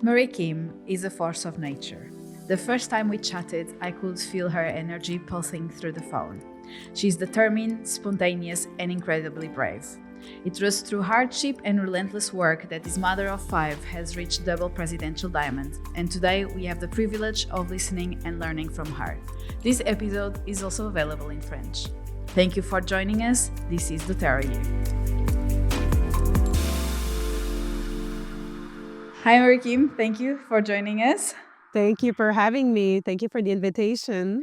Marie Kim is a force of nature. The first time we chatted, I could feel her energy pulsing through the phone. She's determined, spontaneous, and incredibly brave. It was through hardship and relentless work that this mother of five has reached double presidential diamond, and today we have the privilege of listening and learning from her. This episode is also available in French. Thank you for joining us. This is dōTERRA You. Hi, Marie Kim. Thank you for joining us. Thank you for having me. Thank you for the invitation.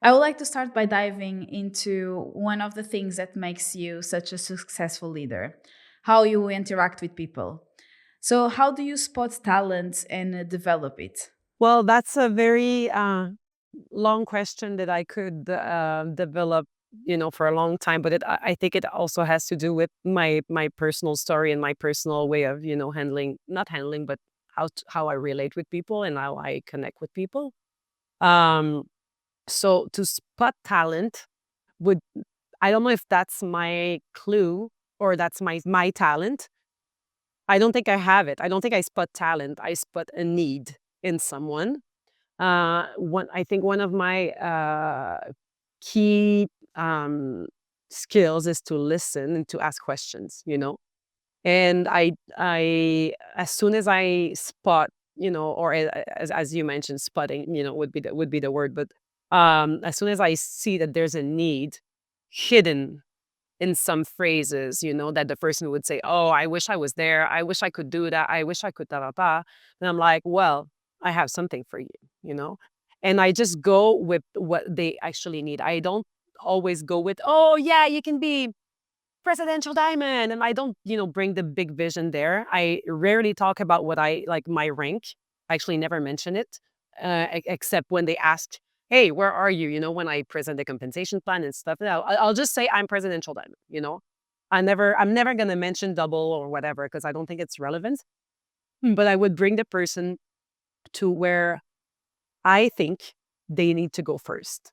I would like to start by diving into one of the things that makes you such a successful leader, how you interact with people. So, how do you spot talent and develop it? Well, that's a very long question that I could develop, for a long time. But I think it also has to do with my personal story and my personal way of, not handling, but how I relate with people and how I connect with people. Um, so to spot talent would I don't know if that's my clue or that's my talent. I don't think I have it. I don't think I spot talent. I spot a need in someone. I think one of my key skills is to listen and to ask questions. And as soon as I spot, or as you mentioned, spotting, would be the word. But as soon as I see that there's a need hidden in some phrases, that the person would say, "Oh, I wish I was there. I wish I could do that. I wish I could da da da." And I'm like, "Well, I have something for you," you know? And I just go with what they actually need. I don't always go with, "Oh, yeah, you can be presidential diamond." And I don't, bring the big vision there. I rarely talk about what I like my rank. I actually never mention it, except when they ask, "Hey, where are you?" When I present the compensation plan and stuff. I'll just say I'm presidential diamond. I'm never gonna mention double or whatever because I don't think it's relevant. But I would bring the person to where I think they need to go first,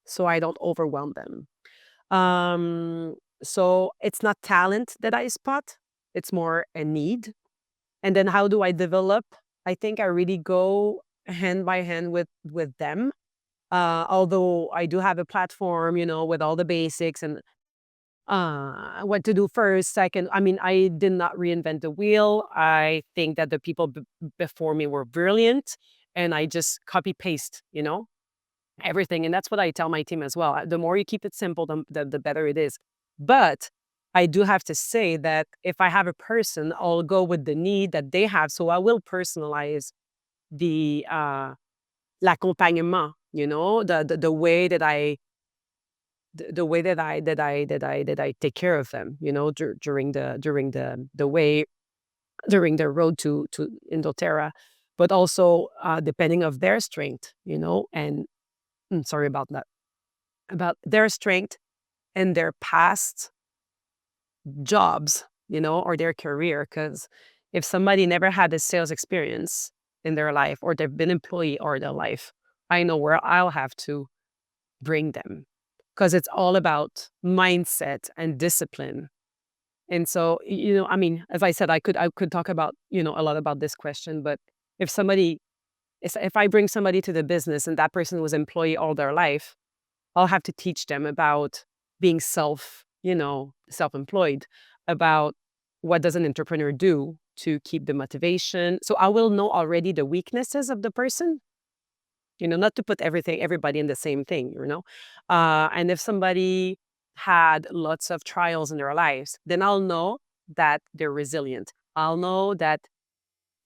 so I don't overwhelm them. Um, so it's not talent that I spot, it's more a need. And then how do I develop? I think I really go hand by hand with them. Although I do have a platform, with all the basics and what to do first, second. I mean, I did not reinvent the wheel. I think that the people before me were brilliant, and I just copy paste, everything. And that's what I tell my team as well. The more you keep it simple, the better it is. But I do have to say that if I have a person, I'll go with the need that they have. So I will personalize the l'accompagnement, the way that the way that I take care of them, during the road to in doTERRA, but also depending of their strength, and sorry about that, about their strength and their past jobs, or their career. Because if somebody never had a sales experience in their life, or they've been employee all their life, I know where I'll have to bring them, because it's all about mindset and discipline. And so, I mean, as I said, I could talk about, a lot about this question. But if somebody if I bring somebody to the business and that person was employee all their life, I'll have to teach them about being self-employed, about what does an entrepreneur do to keep the motivation. So I will know already the weaknesses of the person, not to put everybody in the same thing, and if somebody had lots of trials in their lives, then I'll know that they're resilient. I'll know that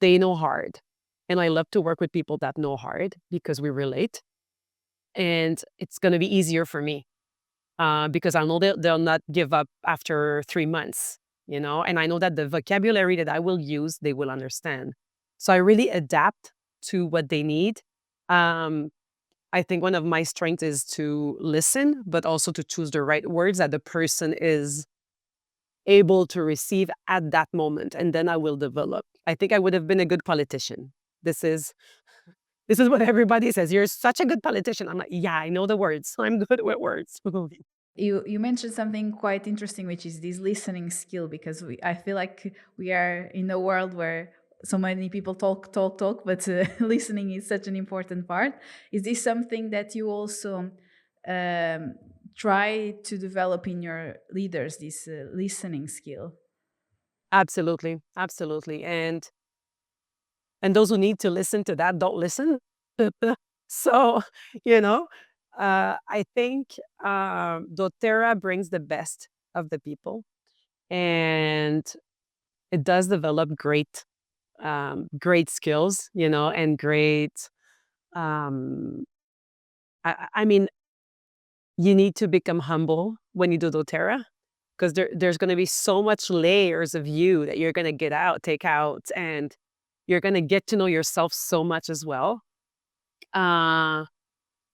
they know hard. And I love to work with people that know hard because we relate. And it's going to be easier for me because I know they'll not give up after 3 months, and I know that the vocabulary that I will use, they will understand. So I really adapt to what they need. Um, I think one of my strengths is to listen, but also to choose the right words that the person is able to receive at that moment. And then I will develop. I think I would have been a good politician. This is this is what everybody says. You're such a good politician. I'm like, yeah, I know the words. I'm good with words. You mentioned something quite interesting, which is this listening skill, because I feel like we are in a world where so many people talk, talk, talk, but listening is such an important part. Is this something that you also um, try to develop in your leaders, this listening skill? Absolutely, absolutely. And those who need to listen to that don't listen. So, you know, I think doTERRA brings the best of the people, and it does develop great skills, and great. Um, I mean, you need to become humble when you do doTERRA, because there's going to be so much layers of you that you're going to take out, and you're going to get to know yourself so much as well. Uh,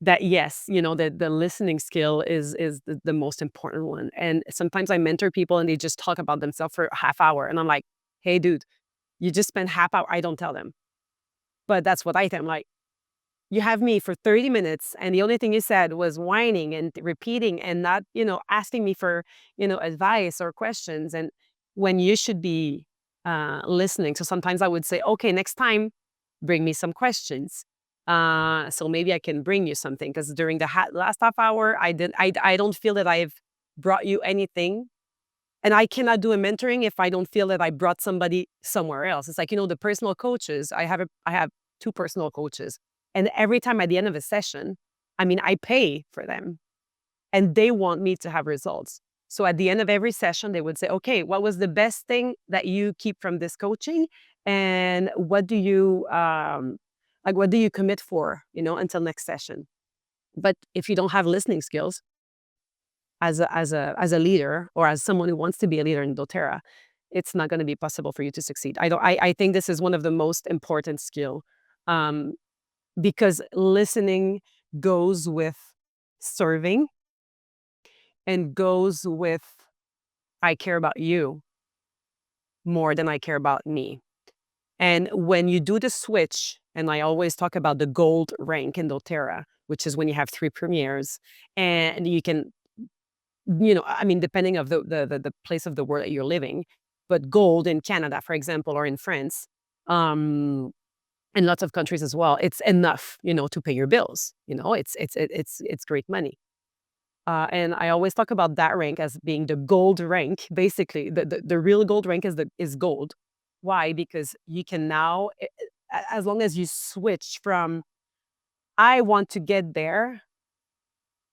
that yes, the listening skill is the most important one. And sometimes I mentor people and they just talk about themselves for a half hour, and I'm like, hey, dude, you just spent half hour. I don't tell them, but that's what I tell them. Like, you have me for 30 minutes, and the only thing you said was whining and repeating and not, asking me for, advice or questions. And when you should be listening. So sometimes I would say, okay, next time, bring me some questions. So maybe I can bring you something, because during the last half hour, I don't feel that I've brought you anything. And I cannot do a mentoring if I don't feel that I brought somebody somewhere else. It's like, the personal coaches. I have two personal coaches. And every time at the end of a session, I mean, I pay for them and they want me to have results. So at the end of every session, they would say, okay, what was the best thing that you keep from this coaching? And what do you commit for, until next session? But if you don't have listening skills, as a leader, or as someone who wants to be a leader in doTERRA, it's not going to be possible for you to succeed. I think this is one of the most important skill, um, because listening goes with serving, and goes with, I care about you more than I care about me. And when you do the switch, and I always talk about the gold rank in doTERRA, which is when you have 3 premieres, and you can, I mean, depending of the place of the world that you're living, but gold in Canada, for example, or in France, um, in lots of countries as well, it's enough, to pay your bills. It's great money. And I always talk about that rank as being the gold rank. Basically, the real gold rank is gold. Why? Because you can now, as long as you switch from I want to get there,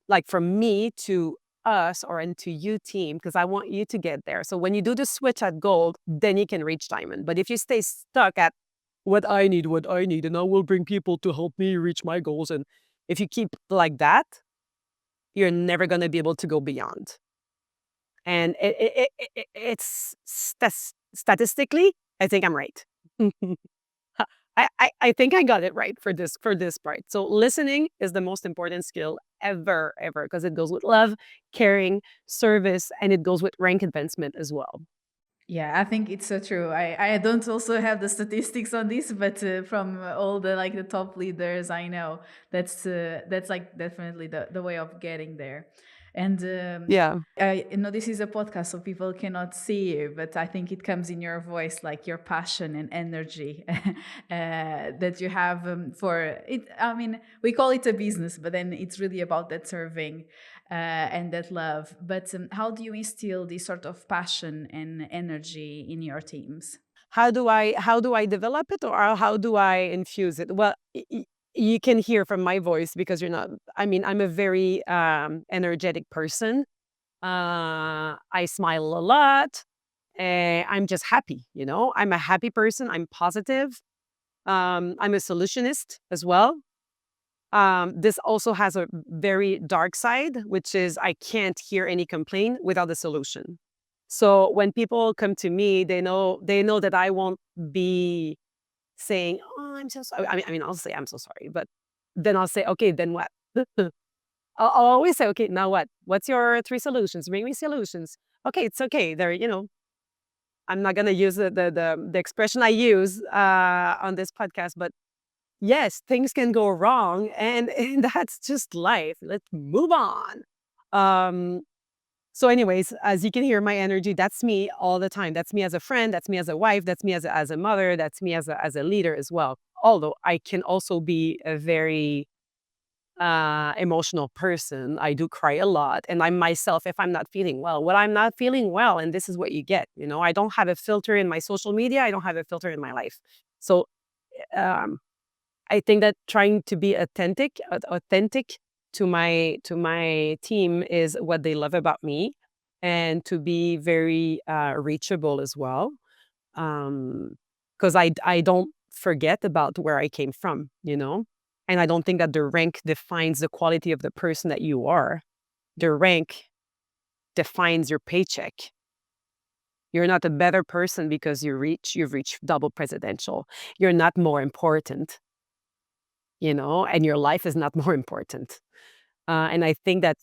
like from me to us, or into you team, because I want you to get there. So when you do the switch at gold, then you can reach diamond. But if you stay stuck at what I need, and I will bring people to help me reach my goals, and if you keep like that, you're never going to be able to go beyond. And it's statistically, I think I'm right. I think I got it right for this part. So listening is the most important skill ever, because it goes with love, caring, service, and it goes with rank advancement as well. Yeah, I think it's so true. I don't also have the statistics on this, but from all the like the top leaders I know, that's like definitely the way of getting there. And Yeah. I know this is a podcast, so people cannot see you, but I think it comes in your voice, like your passion and energy that you have for it. I mean, we call it a business, but then it's really about that serving and that love. But how do you instill this sort of passion and energy in your teams? How do I develop it, or how do I infuse it? Well, you can hear from my voice, because you're not. I mean, I'm a very energetic person. I smile a lot. I'm just happy. I'm a happy person. I'm positive. I'm a solutionist as well. This also has a very dark side, which is I can't hear any complaint without a solution. So when people come to me, they know that I won't be saying, "Oh, I'm so sorry." I mean, I'll say, "I'm so sorry," but then I'll say, "Okay, then what?" I'll always say, "Okay, now what? What's your 3 solutions? Bring me solutions." Okay, it's okay. I'm not gonna use the expression I use on this podcast, but yes, things can go wrong, and that's just life. Let's move on. Um, So anyways, as you can hear my energy, that's me all the time. That's me as a friend, that's me as a wife, that's me as a mother, that's me as a leader as well. Although I can also be a very emotional person. I do cry a lot. And I'm myself if I'm not feeling well. Well, I'm not feeling well. And this is what you get. I don't have a filter in my social media. I don't have a filter in my life. So um, I think that trying to be authentic to my team is what they love about me, and to be very reachable as well. Because I don't forget about where I came from. And I don't think that the rank defines the quality of the person that you are. The rank defines your paycheck. You're not a better person because you've reached double presidential. You're not more important, and your life is not more important. And I think that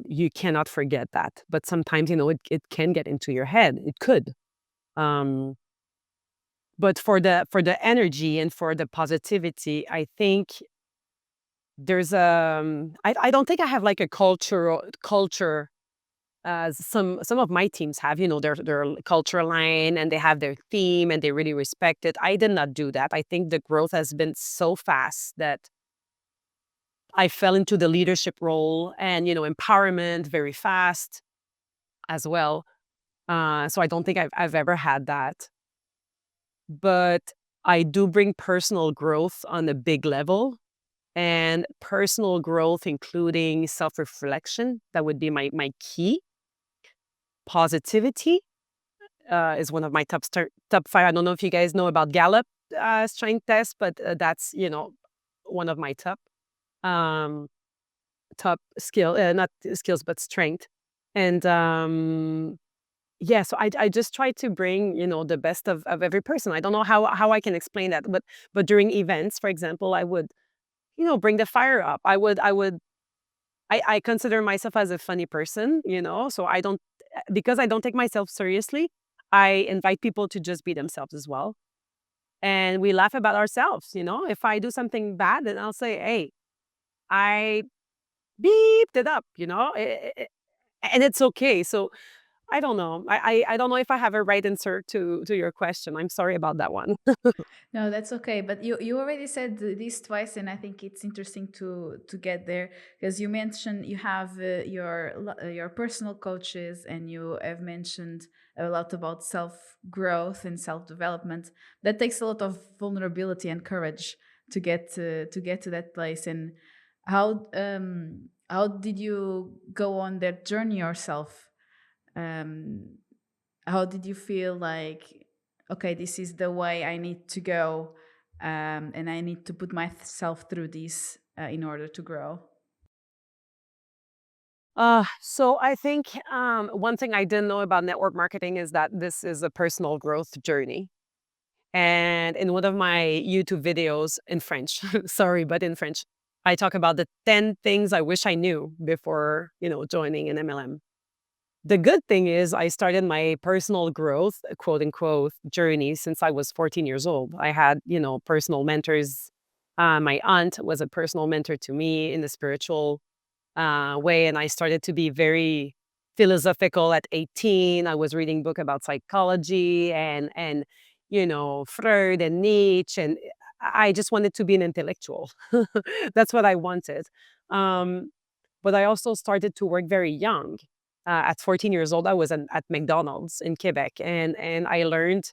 you cannot forget that. But sometimes, it can get into your head. It could. Um, but for the energy and for the positivity, I think I don't think I have like a culture. Some of my teams have, their culture line, and they have their theme, and they really respect it. I did not do that. I think the growth has been so fast that I fell into the leadership role and, empowerment very fast as well. So I don't think I've ever had that. But I do bring personal growth on a big level, and personal growth, including self reflection. That would be my key. Positivity is one of my top five. I don't know if you guys know about Gallup strength test, but that's, one of my um, top skill, not skills, but strength. And yeah, so I just try to bring, the best of every person. I don't know how I can explain that, but during events, for example, I would, bring the fire up. I consider myself as a funny person, so because I don't take myself seriously, I invite people to just be themselves as well. And we laugh about ourselves. If I do something bad, then I'll say, hey, I beeped it up. And it's okay. So I don't know. I don't know if I have a right answer to your question. I'm sorry about that one. No, that's okay. But you already said this twice, and I think it's interesting to get there because you mentioned you have your personal coaches, and you have mentioned a lot about self growth and self development. That takes a lot of vulnerability and courage to get to that place. And how did you go on that journey yourself? Um, how did you feel like, okay, this is the way I need to go, and I need to put myself through this in order to grow? So I think one thing I didn't know about network marketing is that this is a personal growth journey. And in one of my YouTube videos in French, sorry, but in French, I talk about the 10 things I wish I knew before, joining an MLM. The good thing is I started my personal growth, quote unquote, journey since I was 14 years old. I had, personal mentors. My aunt was a personal mentor to me in the spiritual way, and I started to be very philosophical at 18. I was reading book about psychology and Freud and Nietzsche, and I just wanted to be an intellectual. That's what I wanted. Um, but I also started to work very young. At 14 years old, I was at McDonald's in Quebec, and I learned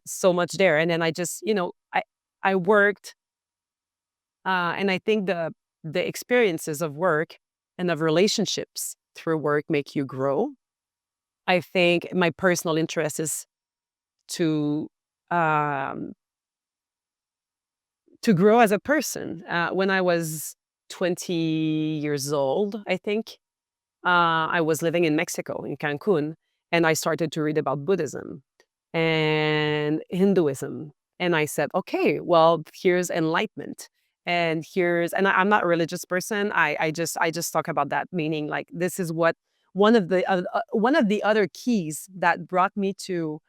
so much there. And then I just, I worked, and I think the experiences of work and of relationships through work make you grow. I think my personal interest is to um, to grow as a person. When I was 20 years old, I think I was living in Mexico, in Cancun, and I started to read about Buddhism and Hinduism. And I said, okay, well, here's enlightenment. I'm not a religious person. I just talk about that, meaning like this is what one of the other keys that brought me to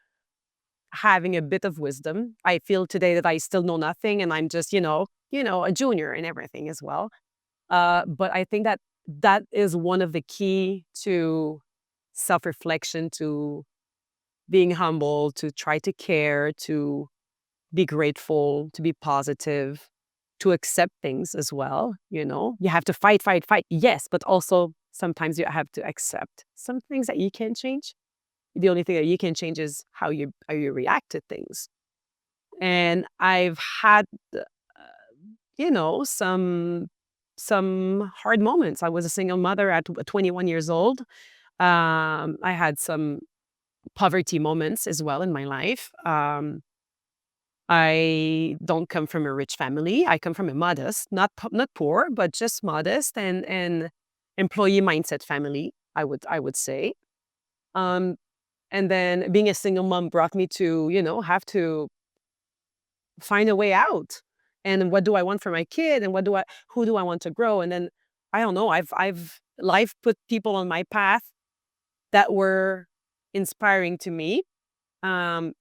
having a bit of wisdom. I feel today that I still know nothing, and I'm just, a junior and everything as well. But I think that that is one of the key to self-reflection, to being humble, to try to care, to be grateful, to be positive, to accept things as well. You have to fight, fight, fight. Yes, but also sometimes you have to accept some things that you can't change. The only thing that you can change is how you react to things. And I've had, some hard moments. I was a single mother at 21 years old. I had some poverty moments as well in my life. I don't come from a rich family. I come from a modest, not poor, but just modest and employee mindset family. I would say. Um, and then being a single mom brought me to have to find a way out. And what do I want for my kid? And who do I want to grow? And then I don't know. I've life put people on my path that were inspiring to me. Um,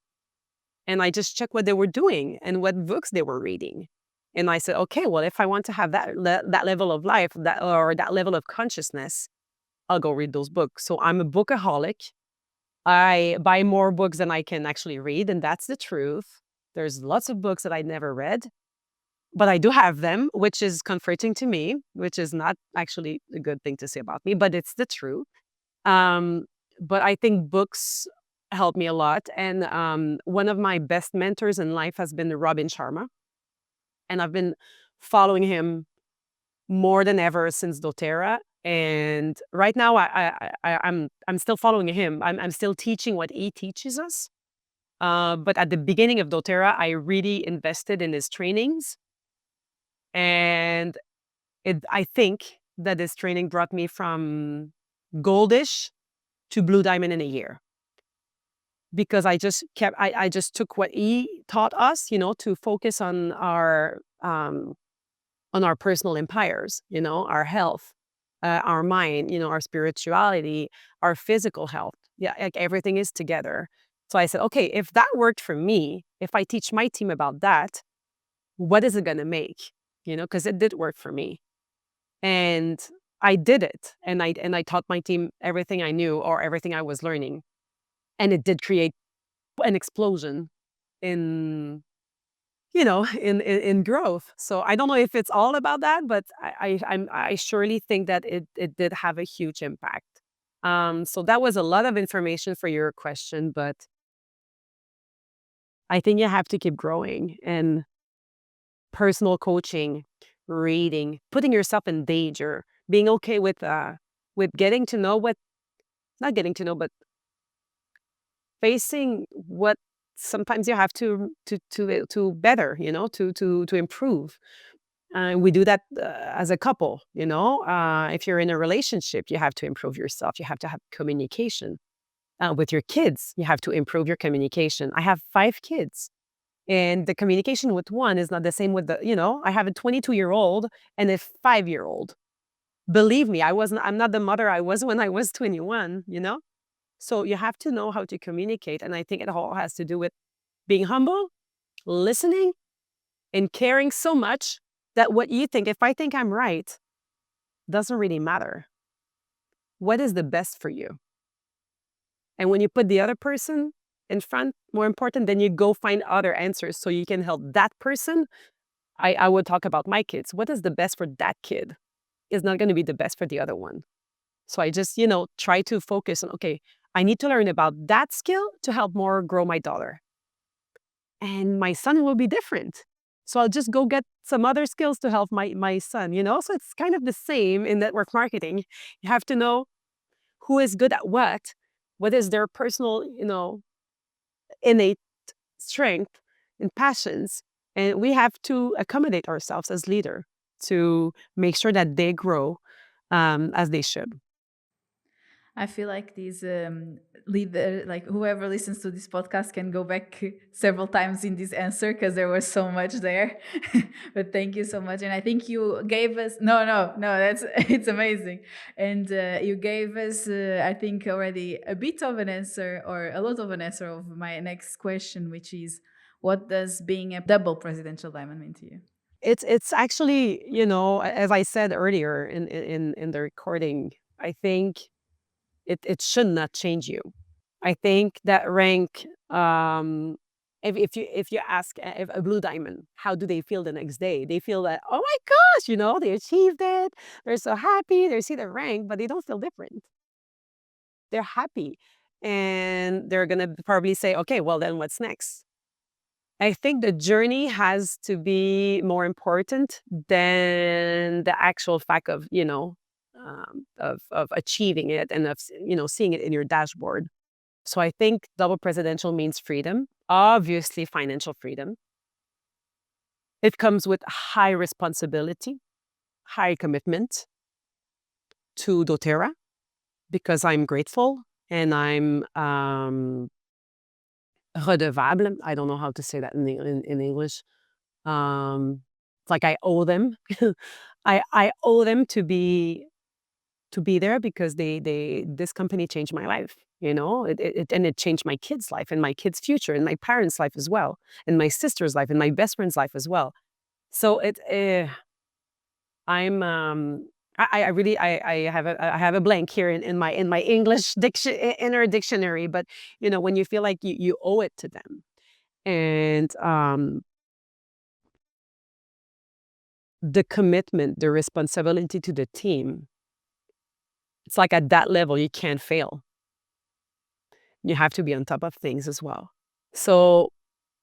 and I just checked what they were doing and what books they were reading. And I said, okay, well, if I want to have that level of life, that level of consciousness, I'll go read those books. So I'm a bookaholic. I buy more books than I can actually read, and that's the truth. There's lots of books that I never read, but I do have them, which is comforting to me, which is not actually a good thing to say about me, but it's the truth. Um, but I think books help me a lot. And one of my best mentors in life has been Robin Sharma. And I've been following him more than ever since doTERRA. And right now, I'm still following him. I'm still teaching what he teaches us. But at the beginning of doTERRA, I really invested in his trainings, and I think that this training brought me from goldish to blue diamond in a year, because I just took what he taught us, to focus on our personal empires, our health, our mind, our spirituality, our physical health. Yeah, like everything is together. So I said, okay, if that worked for me, if I teach my team about that, what is it going to make? Because it did work for me. And I did it. And I taught my team everything I knew or everything I was learning. And it did create an explosion in in growth. So I don't know if it's all about that, but I surely think that it did have a huge impact. So that was a lot of information for your question, but I think you have to keep growing, and personal coaching, reading, putting yourself in danger, being okay with getting to know what not getting to know, but facing what sometimes you have to better, to improve. We do that as a couple, if you're in a relationship, you have to improve yourself. You have to have communication. With your kids, you have to improve your communication. I have 5 kids, and the communication with one is not the same with I have a 22-year-old and a 5-year-old. Believe me, I'm not the mother I was when I was 21. So you have to know how to communicate. And I think it all has to do with being humble, listening, and caring so much that what you think, if I think I'm right, doesn't really matter. What is the best for you? And when you put the other person in front, more important, then you go find other answers so you can help that person. I would talk about my kids. What is the best for that kid is not going to be the best for the other one. So I just, try to focus on, okay, I need to learn about that skill to help more grow my daughter. And my son will be different. So I'll just go get some other skills to help my son. So it's kind of the same in network marketing. You have to know who is good at what is their personal, innate strength and passions. And we have to accommodate ourselves as leader to make sure that they grow as they should. I feel like these leader, like whoever listens to this podcast, can go back several times in this answer because there was so much there. But thank you so much, and I think you gave us no. That's it's amazing, and you gave us I think already a bit of an answer or a lot of an answer of my next question, which is, what does being a double presidential diamond mean to you? it's actually, as I said earlier in the recording, I think it should not change you. I think that rank, if you ask if a blue diamond, how do they feel the next day? They feel that, oh my gosh, they achieved it. They're so happy. They see the rank, but they don't feel different. They're happy. And they're gonna probably say, okay, well then what's next? I think the journey has to be more important than the actual fact of, of achieving it and of, seeing it in your dashboard. So I think double presidential means freedom, obviously financial freedom. It comes with high responsibility, high commitment to doTERRA because I'm grateful and I'm redevable. I don't know how to say that in English. It's like I owe them. I owe them to be there because this company changed my life. And it changed my kids' life and my kids' future and my parents' life as well, and my sister's life and my best friend's life as well. So I'm I really I have a blank here in my English inner dictionary. But when you feel like you owe it to them, and the commitment, the responsibility to the team, it's like at that level you can't fail. You have to be on top of things as well. So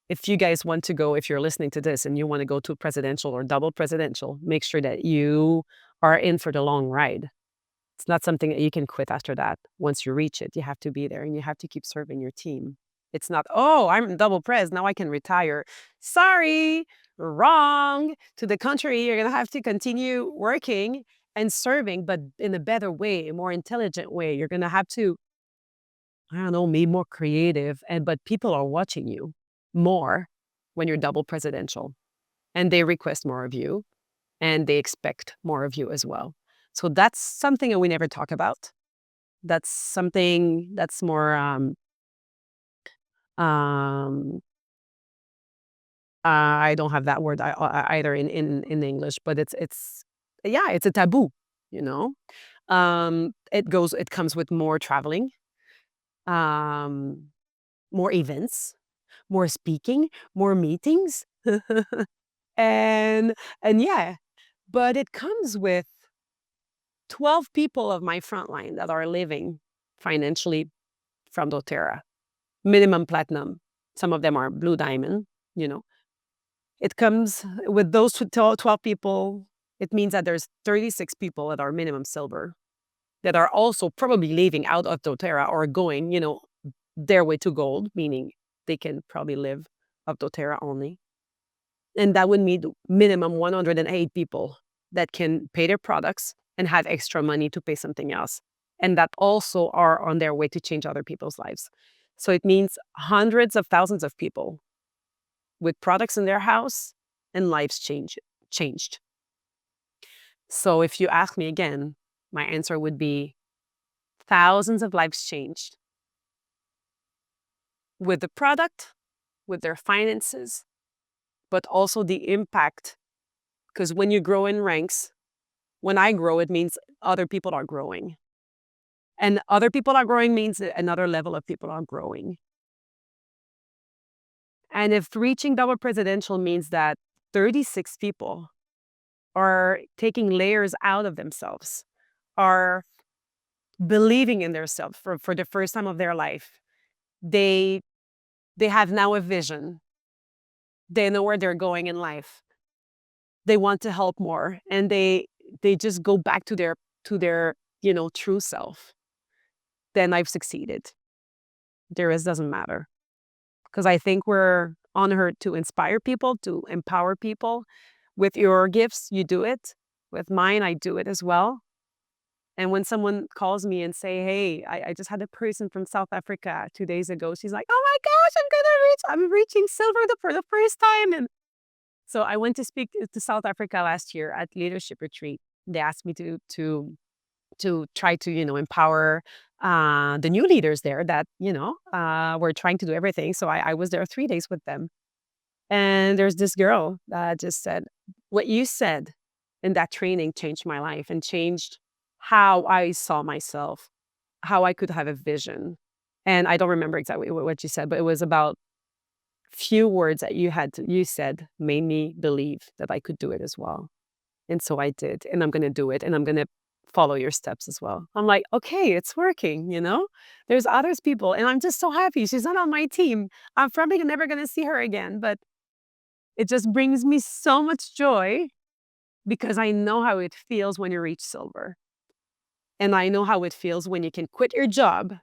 if you guys want to go, if you're listening to this and you want to go to presidential or double presidential, make sure that you are in for the long ride. It's not something that you can quit after that. Once you reach it, you have to be there and you have to keep serving your team. It's not, oh, I'm double pres, now I can retire. Sorry, wrong. To the contrary, you're going to have to continue working and serving, but in a better way, a more intelligent way. You're going to have to, I don't know, be more creative. But people are watching you more when you're double presidential, and they request more of you and they expect more of you as well. So that's something that we never talk about. That's something that's more um I don't have that word either in English, but it's yeah, it's a taboo, you know. It comes with more traveling, um more events, more speaking, more meetings. and and yeah, but it comes with 12 people of my front line that are living financially from doTERRA, minimum platinum. Some of them are blue diamond, you know. It comes with those 12 people. It means that there's 36 people that are minimum silver that are also probably leaving out of doTERRA or going, their way to gold, meaning they can probably live of doTERRA only. And that would mean minimum 108 people that can pay their products and have extra money to pay something else. And that also are on their way to change other people's lives. So it means hundreds of thousands of people with products in their house and lives changed. So if you ask me again, my answer would be thousands of lives changed with the product, with their finances, but also the impact. Because when you grow in ranks, when I grow, it means other people are growing. And other people are growing means that another level of people are growing. And if reaching double presidential means that 36 people are taking layers out of themselves, are believing in themselves for the first time of their life, they have now a vision. They know where they're going in life. They want to help more, and they just go back to their true self. Then I've succeeded. The rest doesn't matter. Because I think we're on earth to inspire people, to empower people. With your gifts, you do it. With mine, I do it as well. And when someone calls me and say, hey, I just had a person from South Africa 2 days ago, she's like, oh my gosh, I'm reaching silver for the first time. And so I went to speak to South Africa last year at leadership retreat. They asked me to try to, empower the new leaders there that, were trying to do everything. So I was there 3 days with them. And there's this girl that just said, what you said in that training changed my life and changed how I saw myself, how I could have a vision. And I don't remember exactly what you said, but it was about few words that you said made me believe that I could do it as well. And so I did, and I'm gonna do it, and I'm gonna follow your steps as well. I'm like, okay, it's working, you know? There's others people, and I'm just so happy. She's not on my team. I'm probably never gonna see her again, but it just brings me so much joy because I know how it feels when you reach silver. And I know how it feels when you can quit your job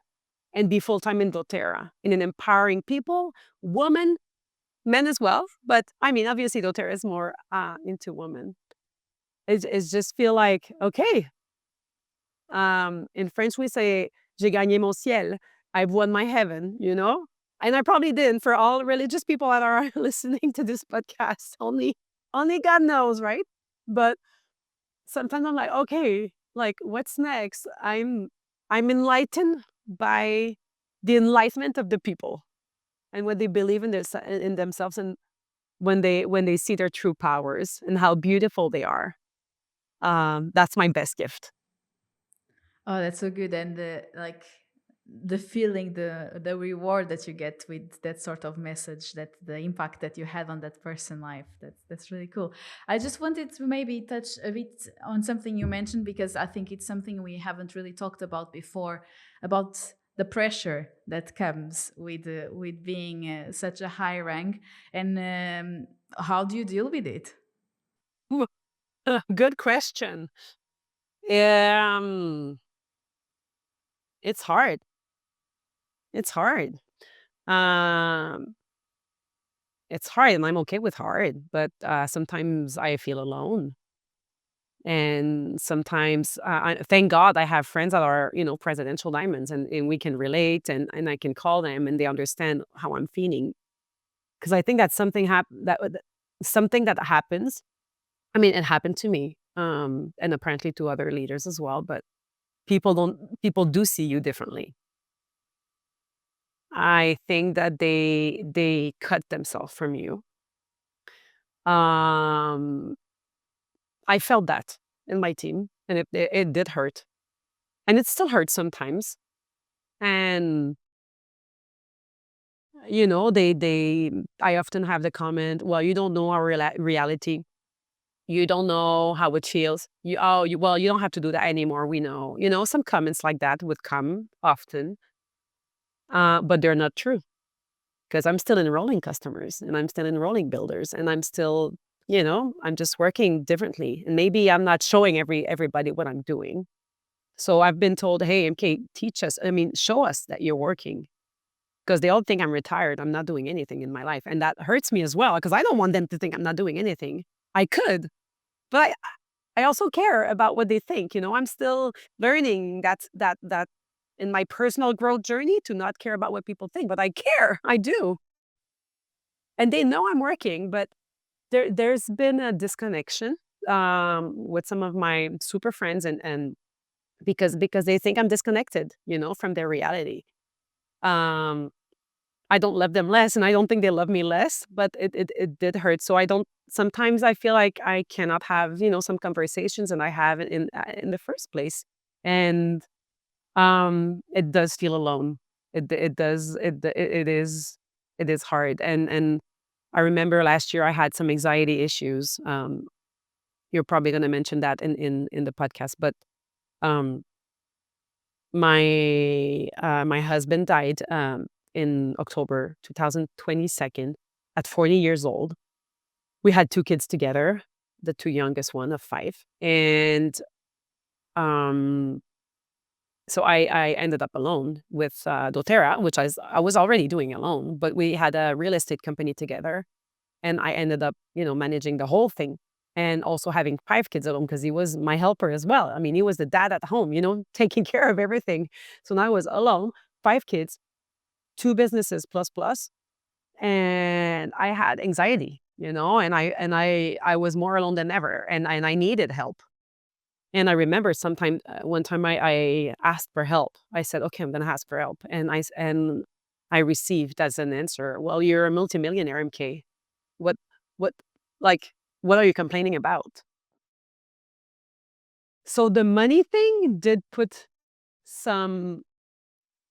and be full-time in doTERRA, in an empowering people, women, men as well. But I mean, obviously doTERRA is more into women. It's just feel like, okay, in French we say, j'ai gagné mon ciel. I've won my heaven, you know? And I probably didn't for all religious people that are listening to this podcast. Only God knows, right? But sometimes I'm like, okay, like what's next? I'm enlightened by the enlightenment of the people and what they believe in in themselves, and when they see their true powers and how beautiful they are. That's my best gift. Oh, that's so good. And the feeling, the reward that you get with that sort of message, that the impact that you had on that person life. That's really cool. I just wanted to maybe touch a bit on something you mentioned, because I think it's something we haven't really talked about before, about the pressure that comes with being such a high rank, and how do you deal with it? Ooh, good question. Um, it's hard. It's hard. Um, it's hard, and I'm okay with hard, but sometimes I feel alone. And sometimes, thank God I have friends that are, presidential diamonds, and we can relate, and I can call them and they understand how I'm feeling. Because I think that's something that happens. I mean, it happened to me, and apparently to other leaders as well, but people do see you differently. I think that they cut themselves from you. Um, I felt that in my team, and it did hurt, and it still hurts sometimes. And they I often have the comment, "Well, you don't know our reality. You don't know how it feels. Well, you don't have to do that anymore. We know." Some comments like that would come often, but they're not true. Because I'm still enrolling customers and I'm still enrolling builders and I'm still, I'm just working differently. And maybe I'm not showing everybody what I'm doing. So I've been told, hey, MK, teach us. I mean, show us that you're working. Because they all think I'm retired. I'm not doing anything in my life. And that hurts me as well, because I don't want them to think I'm not doing anything. I could, but I also care about what they think. I'm still learning that in my personal growth journey to not care about what people think, but I care. I do. And they know I'm working, but there's been a disconnection with some of my super friends, and because they think I'm disconnected, from their reality. Um, I don't love them less, and I don't think they love me less, but it did hurt. So I don't. Sometimes I feel like I cannot have some conversations, and I have it in the first place, and it does feel alone. It does it is hard, and I remember last year I had some anxiety issues. You're probably going to mention that in the podcast, but um, my husband died in October 2022 at 40 years old. We had two kids together, the two youngest one of 5, and um, so I ended up alone with doTERRA, which I was already doing alone, but we had a real estate company together. And I ended up, managing the whole thing and also having 5 kids at home because he was my helper as well. I mean, he was the dad at home, taking care of everything. So now I was alone, 5 kids, 2 businesses plus plus, and I had anxiety, and I was more alone than ever, and I needed help. And I remember one time I asked for help. I said, "Okay, I'm gonna ask for help," and I received as an answer, "Well, you're a multimillionaire, MK. What what like, What are you complaining about? So the money thing did put some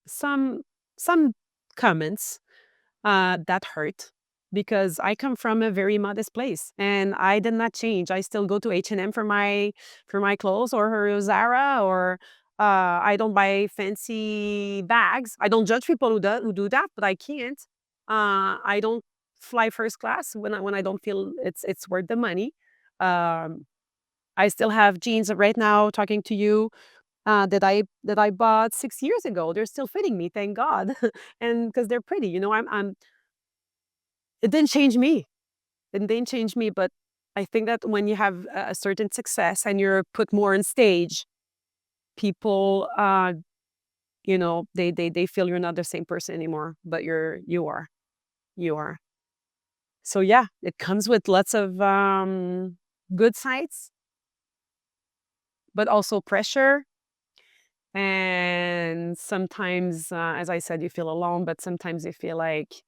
some some comments that hurt, because I come from a very modest place and I did not change. I still go to H&M for my clothes, or Zara, or I don't buy fancy bags. I don't judge people who do that, but I can't. I don't fly first class when I don't feel it's worth the money. Um, I still have jeans right now talking to you, that I bought 6 years ago. They're still fitting me, thank God, and because they're pretty. I'm it didn't change me. It didn't change me, but I think that when you have a certain success and you're put more on stage, people, they feel you're not the same person anymore, but you are. So yeah, it comes with lots of good sides, but also pressure. And sometimes, as I said, you feel alone, but sometimes you feel like,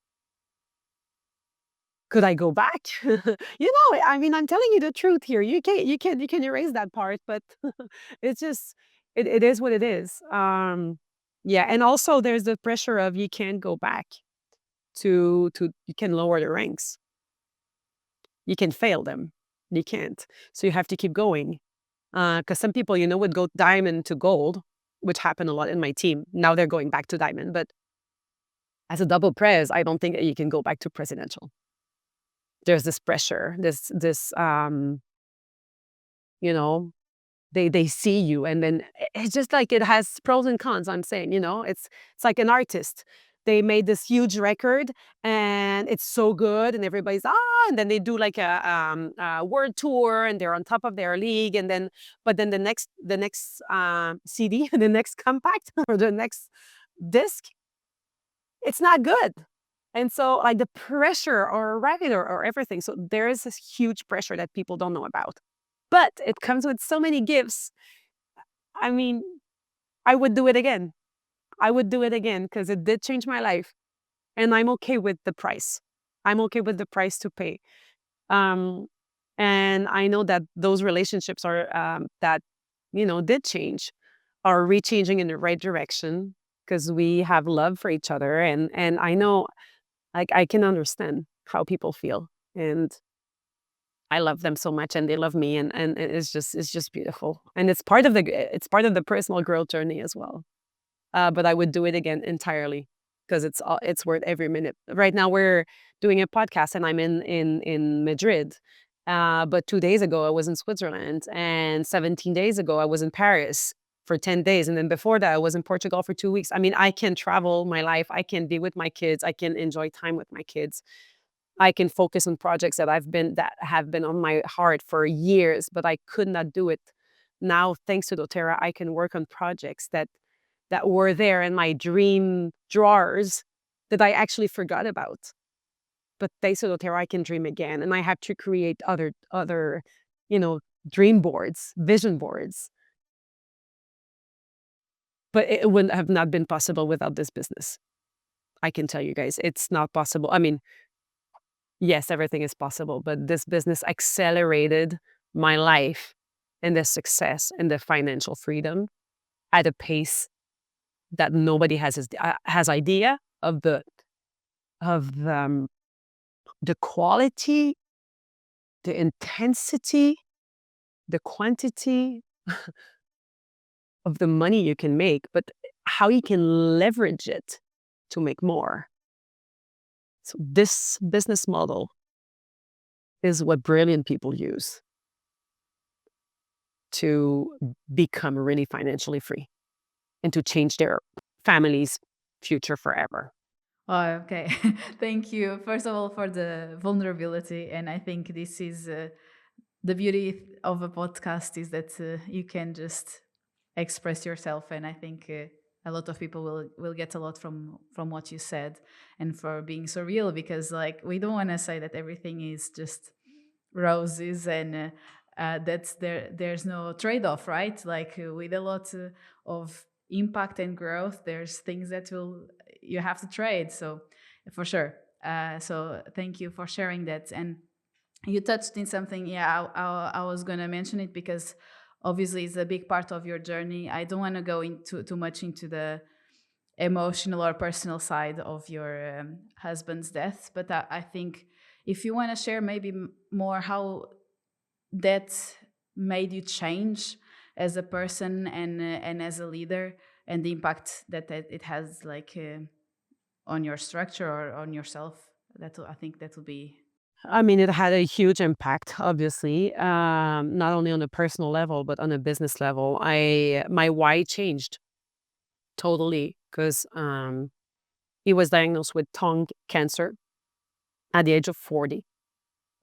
could I go back? I mean, I'm telling you the truth here. You can erase that part, but it's just, it is what it is. Yeah, and also there's the pressure of, you can't go back to you can lower the ranks. You can fail them. You can't. So you have to keep going. Because some people, would go diamond to gold, which happened a lot in my team. Now they're going back to diamond, but as a double prez, I don't think that you can go back to presidential. There's this pressure, this you know, they see you, and then it's just like, it has pros and cons. I'm saying, it's like an artist. They made this huge record and it's so good, and everybody's, and then they do like a world tour, and they're on top of their league, and then, but then the next CD, the next compact, or the next disc, it's not good. And so, like, the pressure or revenue or everything. So there is this huge pressure that people don't know about. But it comes with so many gifts. I mean, I would do it again. I would do it again because it did change my life. And I'm okay with the price. I'm okay with the price to pay. Um, and I know that those relationships that, did change, are re-changing in the right direction, because we have love for each other. And I know, like, I can understand how people feel, and I love them so much, and they love me, and it's just beautiful, and it's part of the personal growth journey as well. But I would do it again entirely, because it's worth every minute. Right now we're doing a podcast, and I'm in Madrid. But 2 days ago I was in Switzerland, and 17 days ago I was in Paris for 10 days, and then before that I was in Portugal for 2 weeks. I mean, I can travel my life. I can be with my kids. I can enjoy time with my kids. I can focus on projects that have been on my heart for years, but I could not do it. Now, thanks to doTERRA, I can work on projects that were there in my dream drawers, that I actually forgot about. But thanks to doTERRA, I can dream again, and I have to create other, you know, dream boards, vision boards. But it would have not been possible without this business. I can tell you guys, it's not possible. I mean, yes, everything is possible, but this business accelerated my life and the success and the financial freedom at a pace that nobody has idea of the quality, the intensity, the quantity of the money you can make, but how you can leverage it to make more. So this business model is what brilliant people use to become really financially free and to change their family's future forever. Oh, okay. Thank you, first of all, for the vulnerability. And I think this is the beauty of a podcast, is that you can just express yourself. And I think a lot of people will get a lot from what you said, and for being so real, because like we don't want to say that everything is just roses, and that's there's no trade-off, right? Like with a lot of impact and growth, there's things that will you have to trade. So for sure. So thank you for sharing that. And You touched in something. Yeah, I was going to mention it because obviously it's a big part of your journey. I don't want to go into too much into the emotional or personal side of your husband's death, but I think if you want to share maybe more how that made you change as a person and as a leader, and the impact that it has, like on your structure or on yourself, I think that will be. I mean, it had a huge impact, obviously, not only on a personal level, but on a business level. My why changed totally because he was diagnosed with tongue cancer at the age of 40,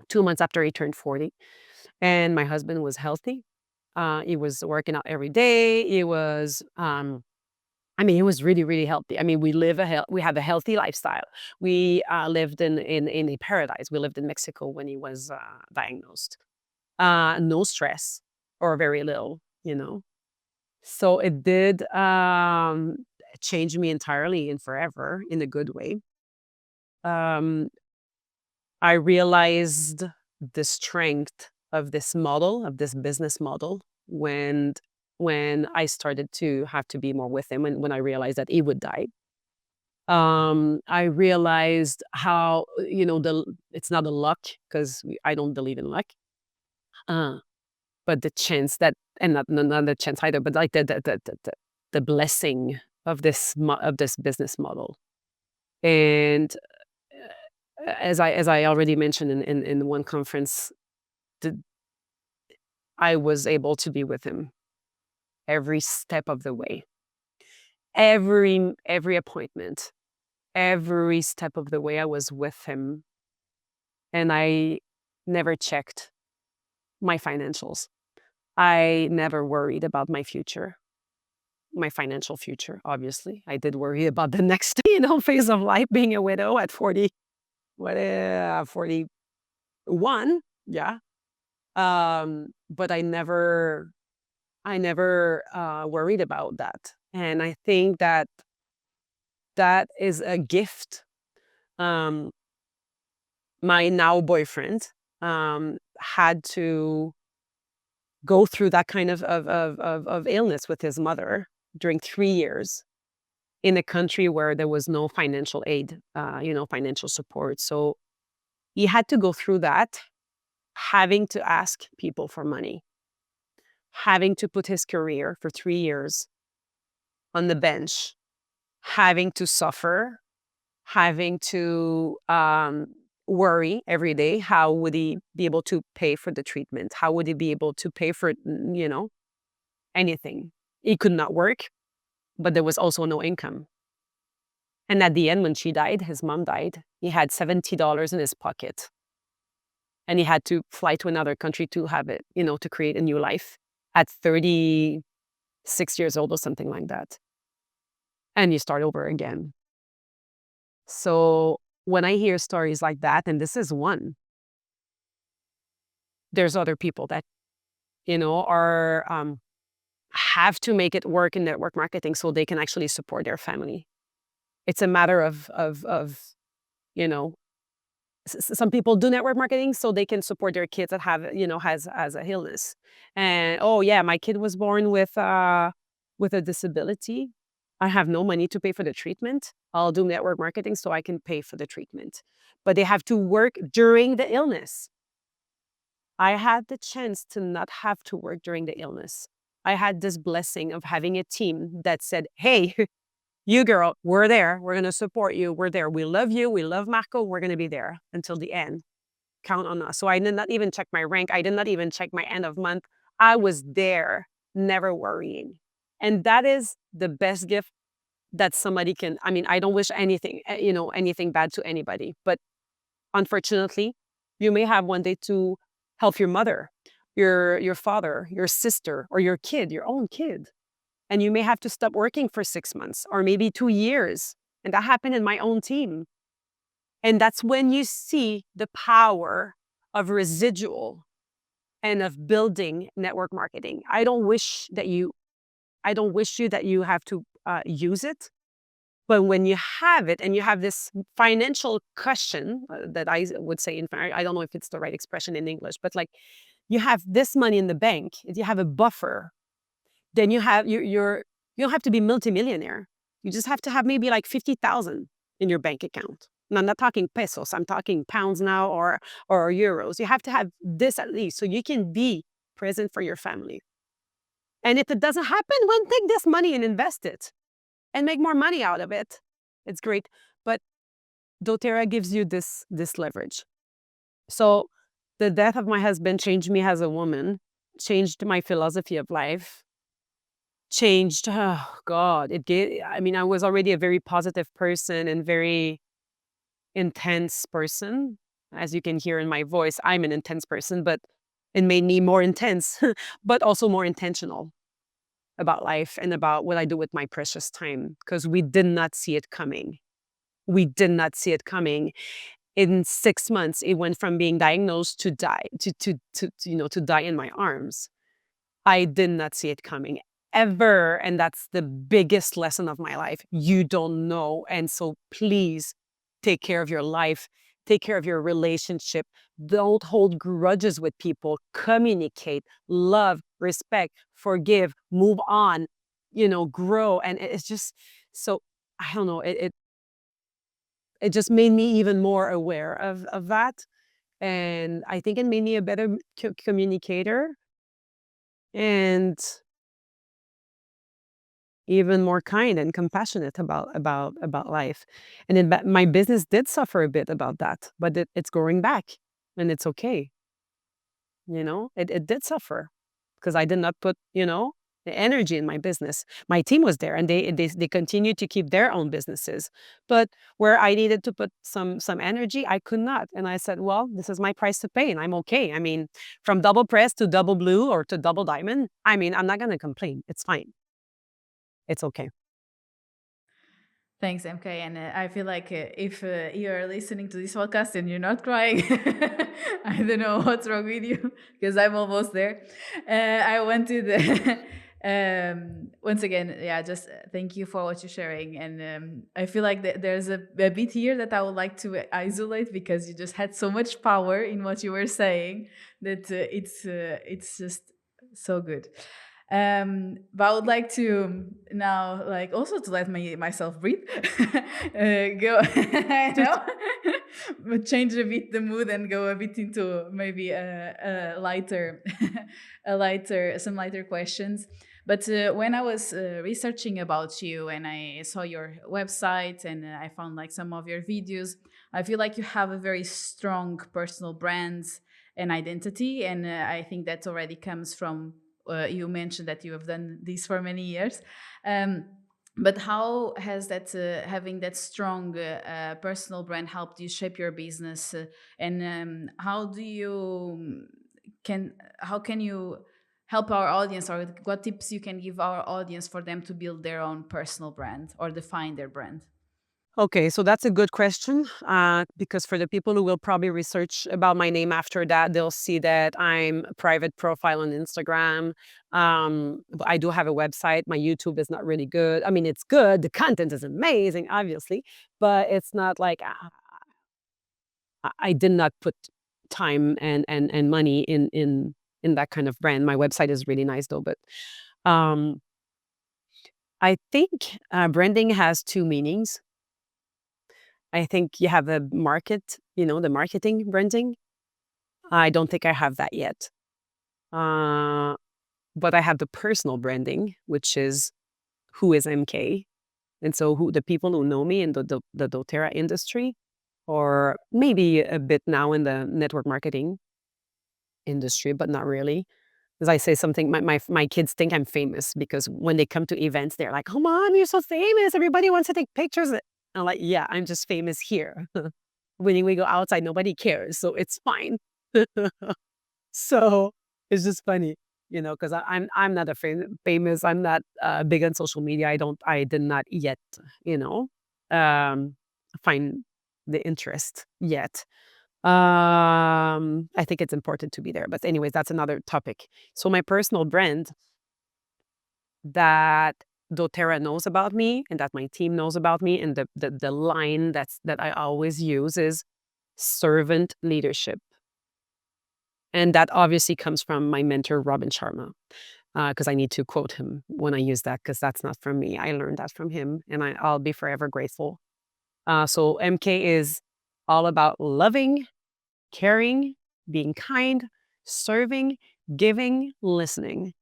2 months after he turned 40. And my husband was healthy. He was working out every day. I mean, he was really, really healthy. I mean, we have a healthy lifestyle. We lived in a paradise. We lived in Mexico when he was diagnosed. No stress or very little, you know. So it did change me entirely and forever in a good way. Um, I realized the strength of this model, of this business model, when I started to have to be more with him, and when I realized that he would die. I realized how, it's not a luck because I don't believe in luck, uh, but the chance that, and not the chance either, but like the blessing of of this business model. And as I already mentioned in one conference, the, I was able to be with him every step of the way, every appointment, every step of the way. I was with him, and I never checked my financials. I never worried about my future, my financial future. Obviously, I did worry about the next, phase of life, being a widow at 40, 41. Yeah. But I never worried about that. And I think that that is a gift. Um, my now boyfriend had to go through that kind of illness with his mother during 3 years in a country where there was no financial aid, financial support. So he had to go through that, having to ask people for money, having to put his career for 3 years on the bench, having to suffer, having to worry every day. How would he be able to pay for the treatment? How would he be able to pay for, anything? He could not work, but there was also no income. And at the end, when she died, his mom died, he had $70 in his pocket. And he had to fly to another country to have it, to create a new life at 36 years old or something like that. And you start over again. So when I hear stories like that, and this is one, there's other people that, are have to make it work in network marketing so they can actually support their family. It's a matter of you know, some people do network marketing so they can support their kids that have, has a illness. And oh yeah, my kid was born with a disability. I have no money to pay for the treatment. I'll do network marketing so I can pay for the treatment. But they have to work during the illness. I had the chance to not have to work during the illness. I had this blessing of having a team that said, hey, you girl, we're there. We're going to support you. We're there. We love you. We love Marco. We're going to be there until the end. Count on us. So I did not even check my rank. I did not even check my end of month. I was there, never worrying. And that is the best gift that somebody can. I mean, I don't wish anything, anything bad to anybody. But unfortunately, you may have one day to help your mother, your father, your sister, or your kid, your own kid. And you may have to stop working for 6 months or maybe 2 years. And that happened in my own team. And that's when you see the power of residual and of building network marketing. I don't wish you that you have to use it. But when you have it and you have this financial cushion, that I would say, in fact, I don't know if it's the right expression in English, but like you have this money in the bank, you have a buffer, then you don't have to be multimillionaire. You just have to have maybe like 50,000 in your bank account. And I'm not talking pesos, I'm talking pounds now, or euros. You have to have this at least so you can be present for your family. And if it doesn't happen, well, take this money and invest it and make more money out of it. It's great. But doTERRA gives you this leverage. So the death of my husband changed me as a woman, changed my philosophy of life, changed, oh God, it gave, I mean, I was already a very positive person and very intense person. As you can hear in my voice, I'm an intense person, but it made me more intense, but also more intentional about life and about what I do with my precious time, because we did not see it coming. We did not see it coming. In 6 months, it went from being diagnosed to die, to die in my arms. I did not see it coming ever. And that's the biggest lesson of my life. You don't know. And so please take care of your life, take care of your relationship. Don't hold grudges with people. Communicate, love, respect, forgive, move on, grow. And it's just so, I don't know, it just made me even more aware of that. And I think it made me a better communicator and even more kind and compassionate about life. And then my business did suffer a bit about that, but it's growing back, and it's okay. It did suffer because I did not put the energy in my business. My team was there, and they continue to keep their own businesses, but where I needed to put some energy, I could not. And I said, well, this is my price to pay, and I'm okay. I mean, from double press to double blue or to double diamond, I mean, I'm not gonna complain. It's fine. It's okay. Thanks, MK. And I feel like if you're listening to this podcast and you're not crying, I don't know what's wrong with you because I'm almost there. I wanted, once again, yeah, just thank you for what you're sharing. And I feel like there's a bit here that I would like to isolate because you just had so much power in what you were saying that it's just so good. But I would like to now, like, also to let myself breathe. Go, I know, but change a bit the mood and go a bit into maybe a lighter, some lighter questions. But when I was researching about you and I saw your website and I found like some of your videos, I feel like you have a very strong personal brand and identity, and I think that already comes from you mentioned that you have done this for many years. Um, but how has that having that strong personal brand helped you shape your business? And how do you can how can you help our audience, or what tips you can give our audience for them to build their own personal brand or define their brand? Okay, so that's a good question, because for the people who will probably research about my name after that, they'll see that I'm a private profile on Instagram. But I do have a website. My YouTube is not really good. I mean, it's good. The content is amazing, obviously, but it's not like I did not put time and money in that kind of brand. My website is really nice though, but um, I think branding has two meanings. I think you have a market, the marketing branding. I don't think I have that yet. Uh, but I have the personal branding, which is who is MK. And so who the people who know me in the doTERRA industry, or maybe a bit now in the network marketing industry, but not really. As I say something, my kids think I'm famous because when they come to events, they're like, "Oh, mom, you're so famous. Everybody wants to take pictures." I'm like, "Yeah, I'm just famous here." When we go outside, nobody cares, so it's fine. So it's just funny, because I'm not a famous. I'm not big on social media. I did not yet, you know, um, find the interest yet. I think it's important to be there. But anyways, that's another topic. So my personal brand that doTERRA knows about me and that my team knows about me, and the line that I always use is servant leadership. And that obviously comes from my mentor, Robin Sharma, because I need to quote him when I use that, because that's not from me. I learned that from him, and I'll be forever grateful. So MK is all about loving, caring, being kind, serving, giving, listening.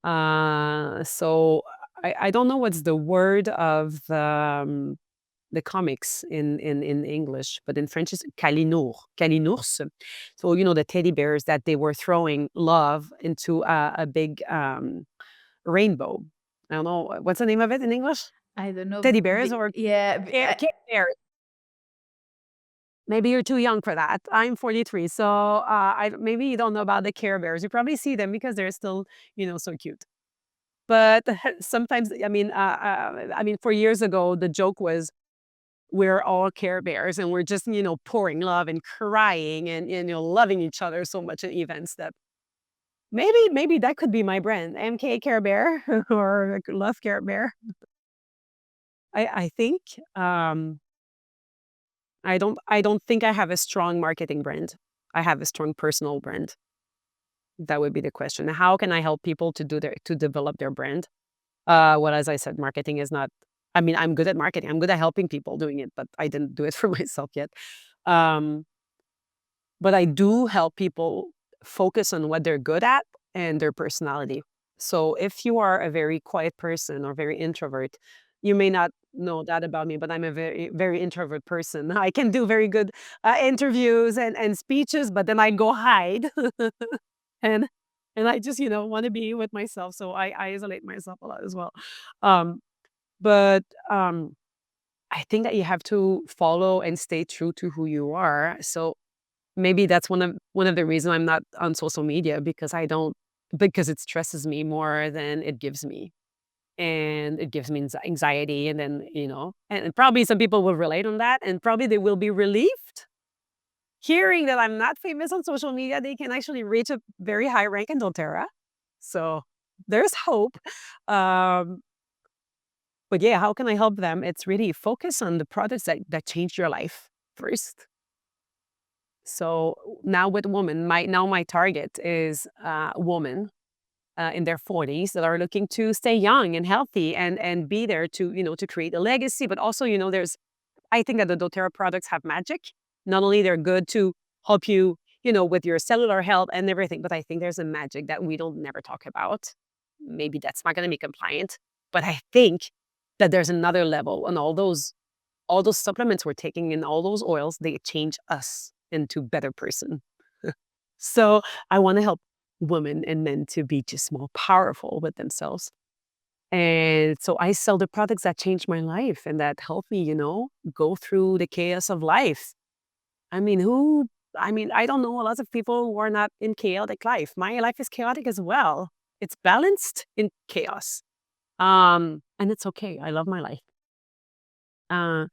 So I don't know what's the word of the comics in English, but in French it's câlinours, câlinours. So, the teddy bears that they were throwing love into a big rainbow. I don't know, what's the name of it in English? I don't know. Teddy bears or Yeah, care bears. Maybe you're too young for that. I'm 43, so maybe you don't know about the Care Bears. You probably see them because they're still, so cute. But sometimes, for years ago, the joke was we're all Care Bears and we're just, pouring love and crying and, loving each other so much at events that maybe that could be my brand, MK Care Bear or Love Care Bear. I think I don't think I have a strong marketing brand. I have a strong personal brand. That would be the question. How can I help people to develop their brand? Well, as I said, marketing is not. I'm good at marketing. I'm good at helping people doing it, but I didn't do it for myself yet. Um, but I do help people focus on what they're good at and their personality. So if you are a very quiet person or very introvert, you may not know that about me, but I'm a very, very introvert person. I can do very good interviews and speeches, but then I go hide and I just, want to be with myself. So I isolate myself a lot as well. Um, but I think that you have to follow and stay true to who you are. So maybe that's one of the reasons I'm not on social media, because it stresses me more than it gives me. And it gives me anxiety, and then, and probably some people will relate on that, and probably they will be relieved hearing that I'm not famous on social media. They can actually reach a very high rank in doTERRA. So there's hope. Um, but yeah, how can I help them? It's really focus on the products that change your life first. So now with women, my target is women in their 40s that are looking to stay young and healthy and be there to to create a legacy. But also, I think that the doTERRA products have magic. Not only they're good to help you, with your cellular health and everything, but I think there's a magic that we don't never talk about. Maybe that's not going to be compliant, but I think that there's another level, and all those supplements we're taking and all those oils, they change us into better person. So I want to help women and men to be just more powerful with themselves. And so I sell the products that change my life and that help me, go through the chaos of life. I mean, I don't know a lot of people who are not in chaotic life. My life is chaotic as well. It's balanced in chaos. And it's okay. I love my life. Uh,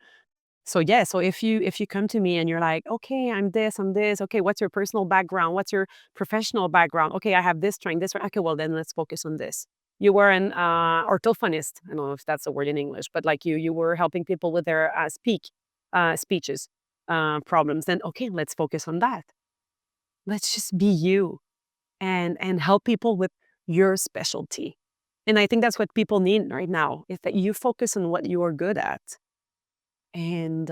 So yeah, so if you come to me and you're like, okay, I'm this. Okay, what's your personal background? What's your professional background? Okay, I have this strength, this. Okay, well then let's focus on this. You were an orthophonist. I don't know if that's a word in English, but like you were helping people with their speeches problems. Then okay, let's focus on that. Let's just be you and help people with your specialty. And I think that's what people need right now is that you focus on what you are good at. And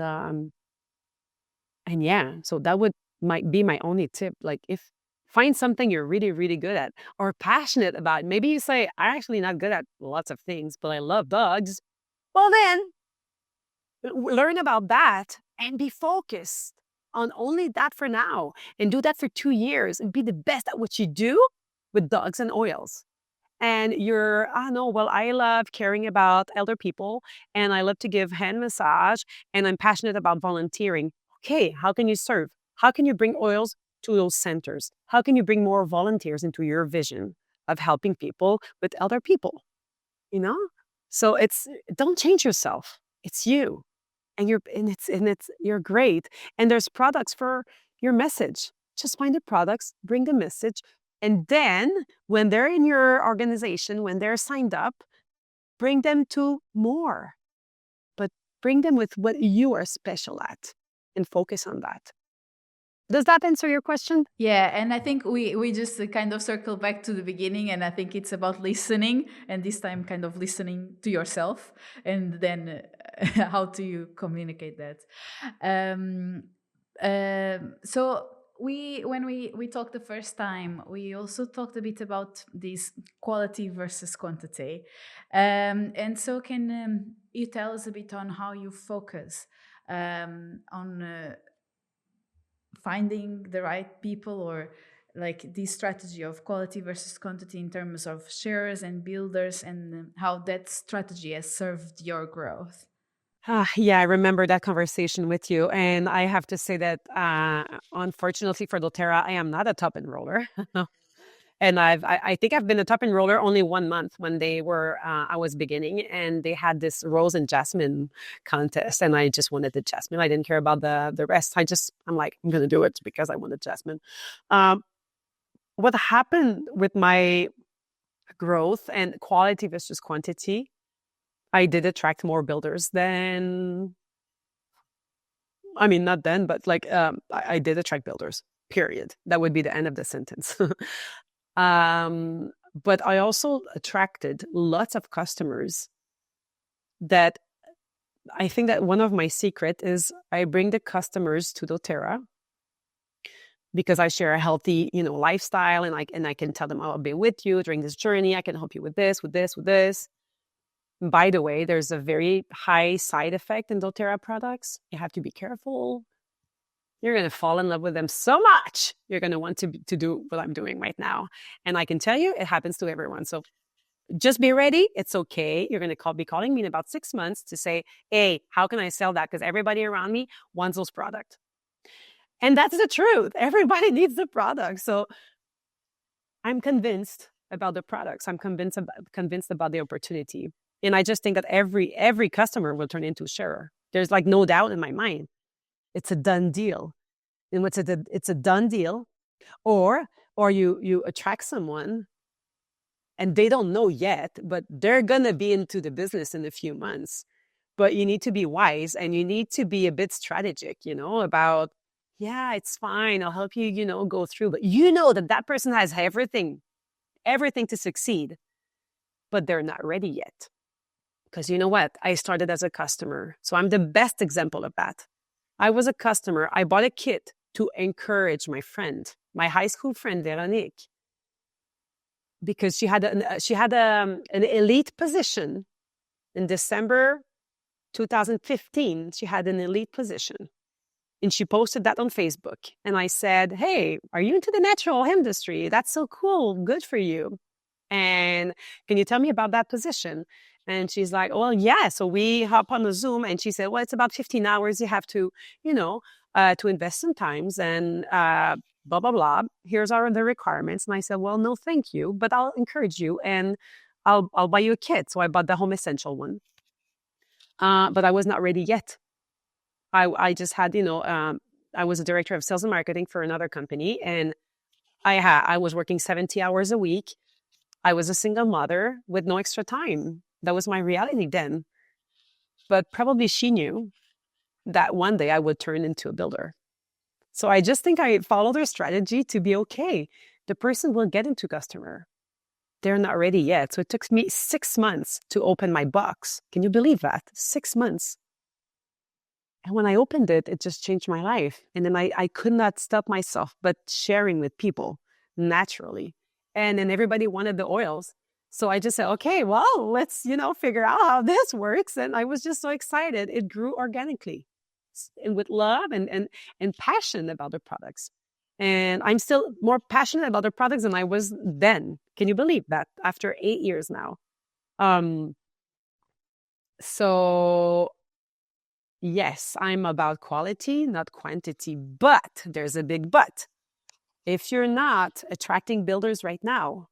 yeah, so that might be my only tip. Like if find something you're really, really good at or passionate about. Maybe you say, I'm actually not good at lots of things, but I love dogs. Well then, learn about that and be focused on only that for now and do that for 2 years and be the best at what you do with dogs and oils. And you're, I no, well, I love caring about elder people and I love to give hand massage and I'm passionate about volunteering. Okay, how can you serve? How can you bring oils to those centers? How can you bring more volunteers into your vision of helping people with elder people? You know? So don't change yourself. It's you. And you're great. And there's products for your message. Just find the products, bring the message, and then when they're in your organization, when they're signed up, bring them to more, but bring them with what you are special at and focus on that. Does that answer your question? Yeah, and I think we just kind of circle back to the beginning, and I think it's about listening, and this time kind of listening to yourself, and then how do you communicate that? Um, so when we talked the first time, we also talked a bit about this quality versus quantity, and so can you tell us a bit on how you focus on finding the right people, or like this strategy of quality versus quantity in terms of shares and builders, and how that strategy has served your growth? Yeah, I remember that conversation with you. And I have to say that, unfortunately for doTERRA, I am not a top enroller. And I think I've been a top enroller only 1 month when I was beginning, and they had this rose and jasmine contest, and I just wanted the jasmine. I didn't care about the rest. I'm like, I'm going to do it because I wanted jasmine. What happened with my growth and quality versus quantity, I did attract more builders than, I mean, not then, but like, I did attract builders, period. That would be the end of the sentence. But I also attracted lots of customers that I think that one of my secret is I bring the customers to doTERRA because I share a healthy, lifestyle, and I can tell them, I'll be with you during this journey. I can help you with this, with this, with this. By the way, there's a very high side effect in doTERRA products. You have to be careful. You're going to fall in love with them so much. You're going to want to do what I'm doing right now. And I can tell you, it happens to everyone. So just be ready. It's okay. You're going to be calling me in about 6 months to say, hey, how can I sell that? Because everybody around me wants those products. And that's the truth. Everybody needs the product. So I'm convinced about the products. I'm convinced about the opportunity. And I just think that every customer will turn into a sharer. There's like no doubt in my mind. It's a done deal. And it's a done deal. Or you attract someone and they don't know yet, but they're gonna be into the business in a few months. But you need to be wise, and you need to be a bit strategic, about, yeah, it's fine. I'll help you, go through. But that person has everything to succeed, but they're not ready yet. Because you know what? I started as a customer. So I'm the best example of that. I was a customer. I bought a kit to encourage my friend, my high school friend, Veronique, because she had an elite position in December 2015. She had an elite position, and she posted that on Facebook. And I said, hey, are you into the natural industry? That's so cool. Good for you. And can you tell me about that position? And she's like, well, yeah. So we hop on the Zoom, and she said, well, it's about 15 hours. You have to, to invest sometimes, and blah, blah, blah. Here's the requirements. And I said, well, no, thank you, but I'll encourage you, and I'll buy you a kit. So I bought the home essential one. But I was not ready yet. I just had, I was a director of sales and marketing for another company, and I was working 70 hours a week. I was a single mother with no extra time. That was my reality then. But probably she knew that one day I would turn into a builder. So I just think I followed her strategy to be okay. The person will get into customer. They're not ready yet. So it took me 6 months to open my box. Can you believe that? 6 months. And when I opened it, it just changed my life. And then I could not stop myself but sharing with people naturally. And then everybody wanted the oils. So I just said, okay, well, let's, figure out how this works. And I was just so excited. It grew organically and with love and passion about the products. And I'm still more passionate about the products than I was then. Can you believe that? After 8 years now. So yes, I'm about quality, not quantity. But there's a big but. If you're not attracting builders right now,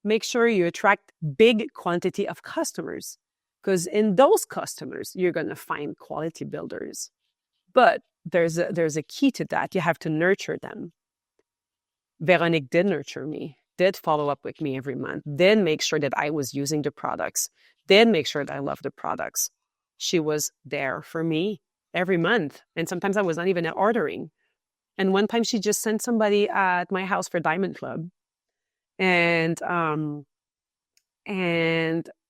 make sure you attract big quantity of customers, because in those customers, you're going to find quality builders. But there's a key to that. You have to nurture them. Veronique did nurture me. did follow up with me every month, did make sure that I was using the products, did make sure that I loved the products. She was there for me every month. And sometimes I was not even ordering. And one time she just sent somebody at my house for Diamond Club. And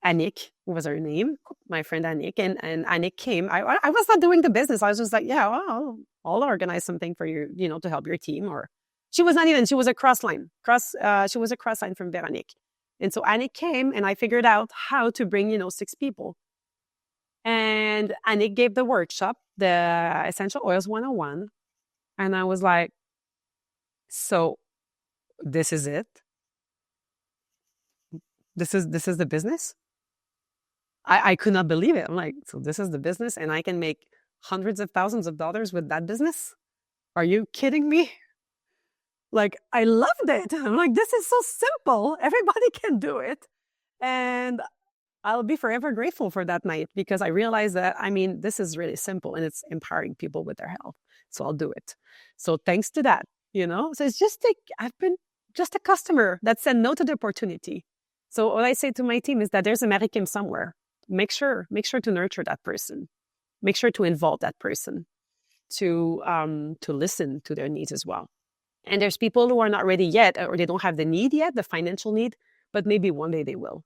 Anik was her name, my friend Anik. And Anik came. I was not doing the business. I was just like, yeah, well, I'll organize something for you, to help your team. Or she was not even, she was a she was a cross line from Veronique. And so Anik came and I figured out how to bring, 6 people. And Anik gave the workshop, the Essential Oils 101. And I was like, so this is it? This is the business? I could not believe it. I'm like, so this is the business and I can make hundreds of thousands of dollars with that business? Are you kidding me? Like, I loved it. I'm like, this is so simple. Everybody can do it. And I'll be forever grateful for that night because I realized that, this is really simple and it's empowering people with their health. So I'll do it. So thanks to that, So it's just I've been just a customer that said no to the opportunity. So what I say to my team is that there's a American somewhere. Make sure to nurture that person. Make sure to involve that person to listen to their needs as well. And there's people who are not ready yet, or they don't have the need yet, the financial need, but maybe one day they will.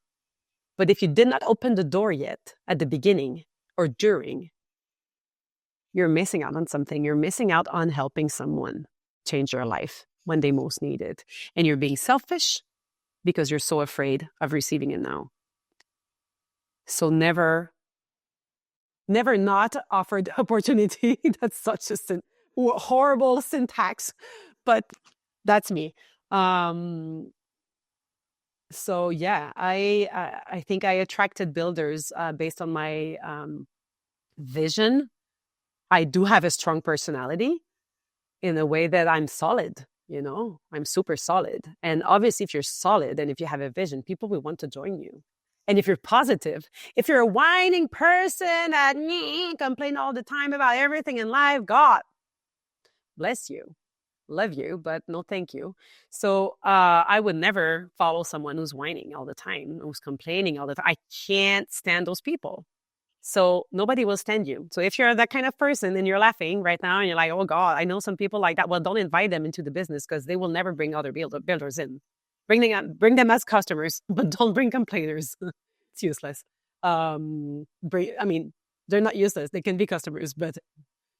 But if you did not open the door yet at the beginning or during, you're missing out on something. You're missing out on helping someone change their life when they most need it. And you're being selfish because you're so afraid of receiving it now. So never not offer the opportunity. That's such a horrible syntax, but that's me. So yeah, I think I attracted builders based on my vision. I do have a strong personality in a way that I'm solid, I'm super solid. And obviously if you're solid and if you have a vision, people will want to join you. And if you're positive, if you're a whining person that complain all the time about everything in life, God bless you. Love you, but no thank you. So I would never follow someone who's whining all the time, who's complaining all the time. I can't stand those people. So nobody will stand you. So if you're that kind of person and you're laughing right now and you're like, oh God, I know some people like that. Well, don't invite them into the business because they will never bring other builders in. Bring them as customers, but don't bring complainers. It's useless. They're not useless. They can be customers, but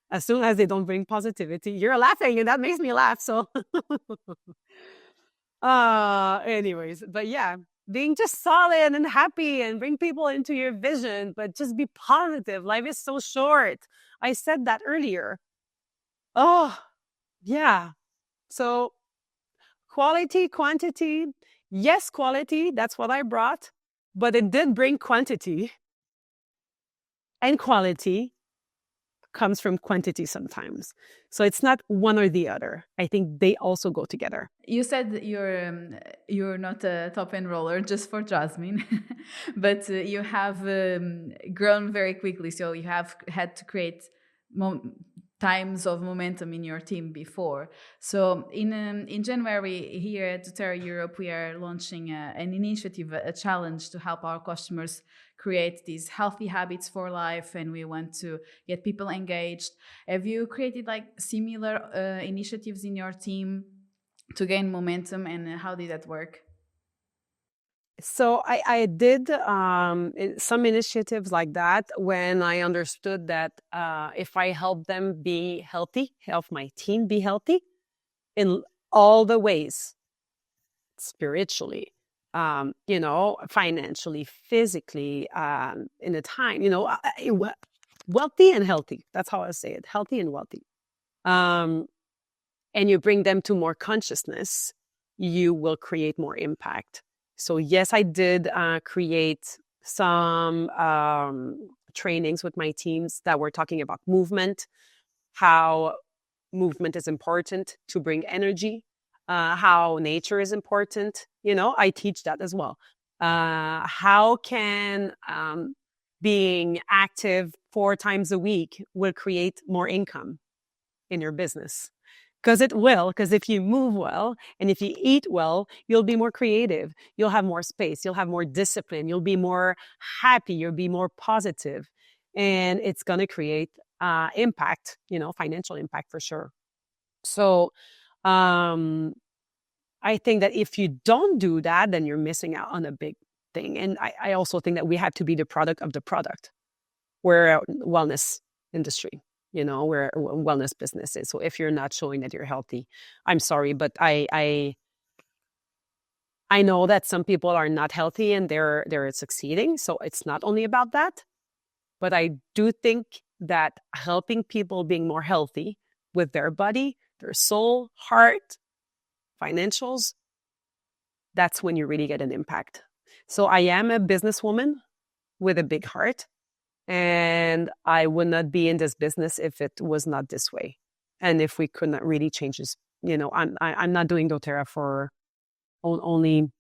as soon as they don't bring positivity, you're laughing and that makes me laugh. So anyways, but yeah, being just solid and happy and bring people into your vision, but just be positive. Life is so short. I said that earlier. Oh, yeah. So quality, quantity. Yes, quality. That's what I brought. But it did bring quantity. And quality comes from quantity sometimes. So it's not one or the other. I think they also go together. You said that you're not a top enroller just for Jasmine, but you have grown very quickly. So you have had to create times of momentum in your team before. So in January here at doTERRA Europe, we are launching an initiative, a challenge to help our customers create these healthy habits for life, and we want to get people engaged. Have you created like similar initiatives in your team to gain momentum, and how did that work? So I did some initiatives like that when I understood that if I help them be healthy, help my team be healthy in all the ways, spiritually, financially, physically, in the time, wealthy and healthy. That's how I say it, healthy and wealthy. And you bring them to more consciousness, you will create more impact. So yes, I did create some trainings with my teams that were talking about movement, how movement is important to bring energy, how nature is important. I teach that as well. How can being active 4 times a week will create more income in your business? Because it will, because if you move well and if you eat well, you'll be more creative. You'll have more space. You'll have more discipline. You'll be more happy. You'll be more positive. And it's going to create impact, financial impact for sure. So um, I think that if you don't do that, then you're missing out on a big thing. And I also think that we have to be the product of the product. We're a wellness industry. We're a wellness businesses. So if you're not showing that you're healthy, I'm sorry, but I know that some people are not healthy and they're succeeding. So it's not only about that, but I do think that helping people being more healthy with their body, their soul, heart, financials, that's when you really get an impact. So I am a businesswoman with a big heart. And I would not be in this business if it was not this way. And if we could not really change this, I'm not doing doTERRA for only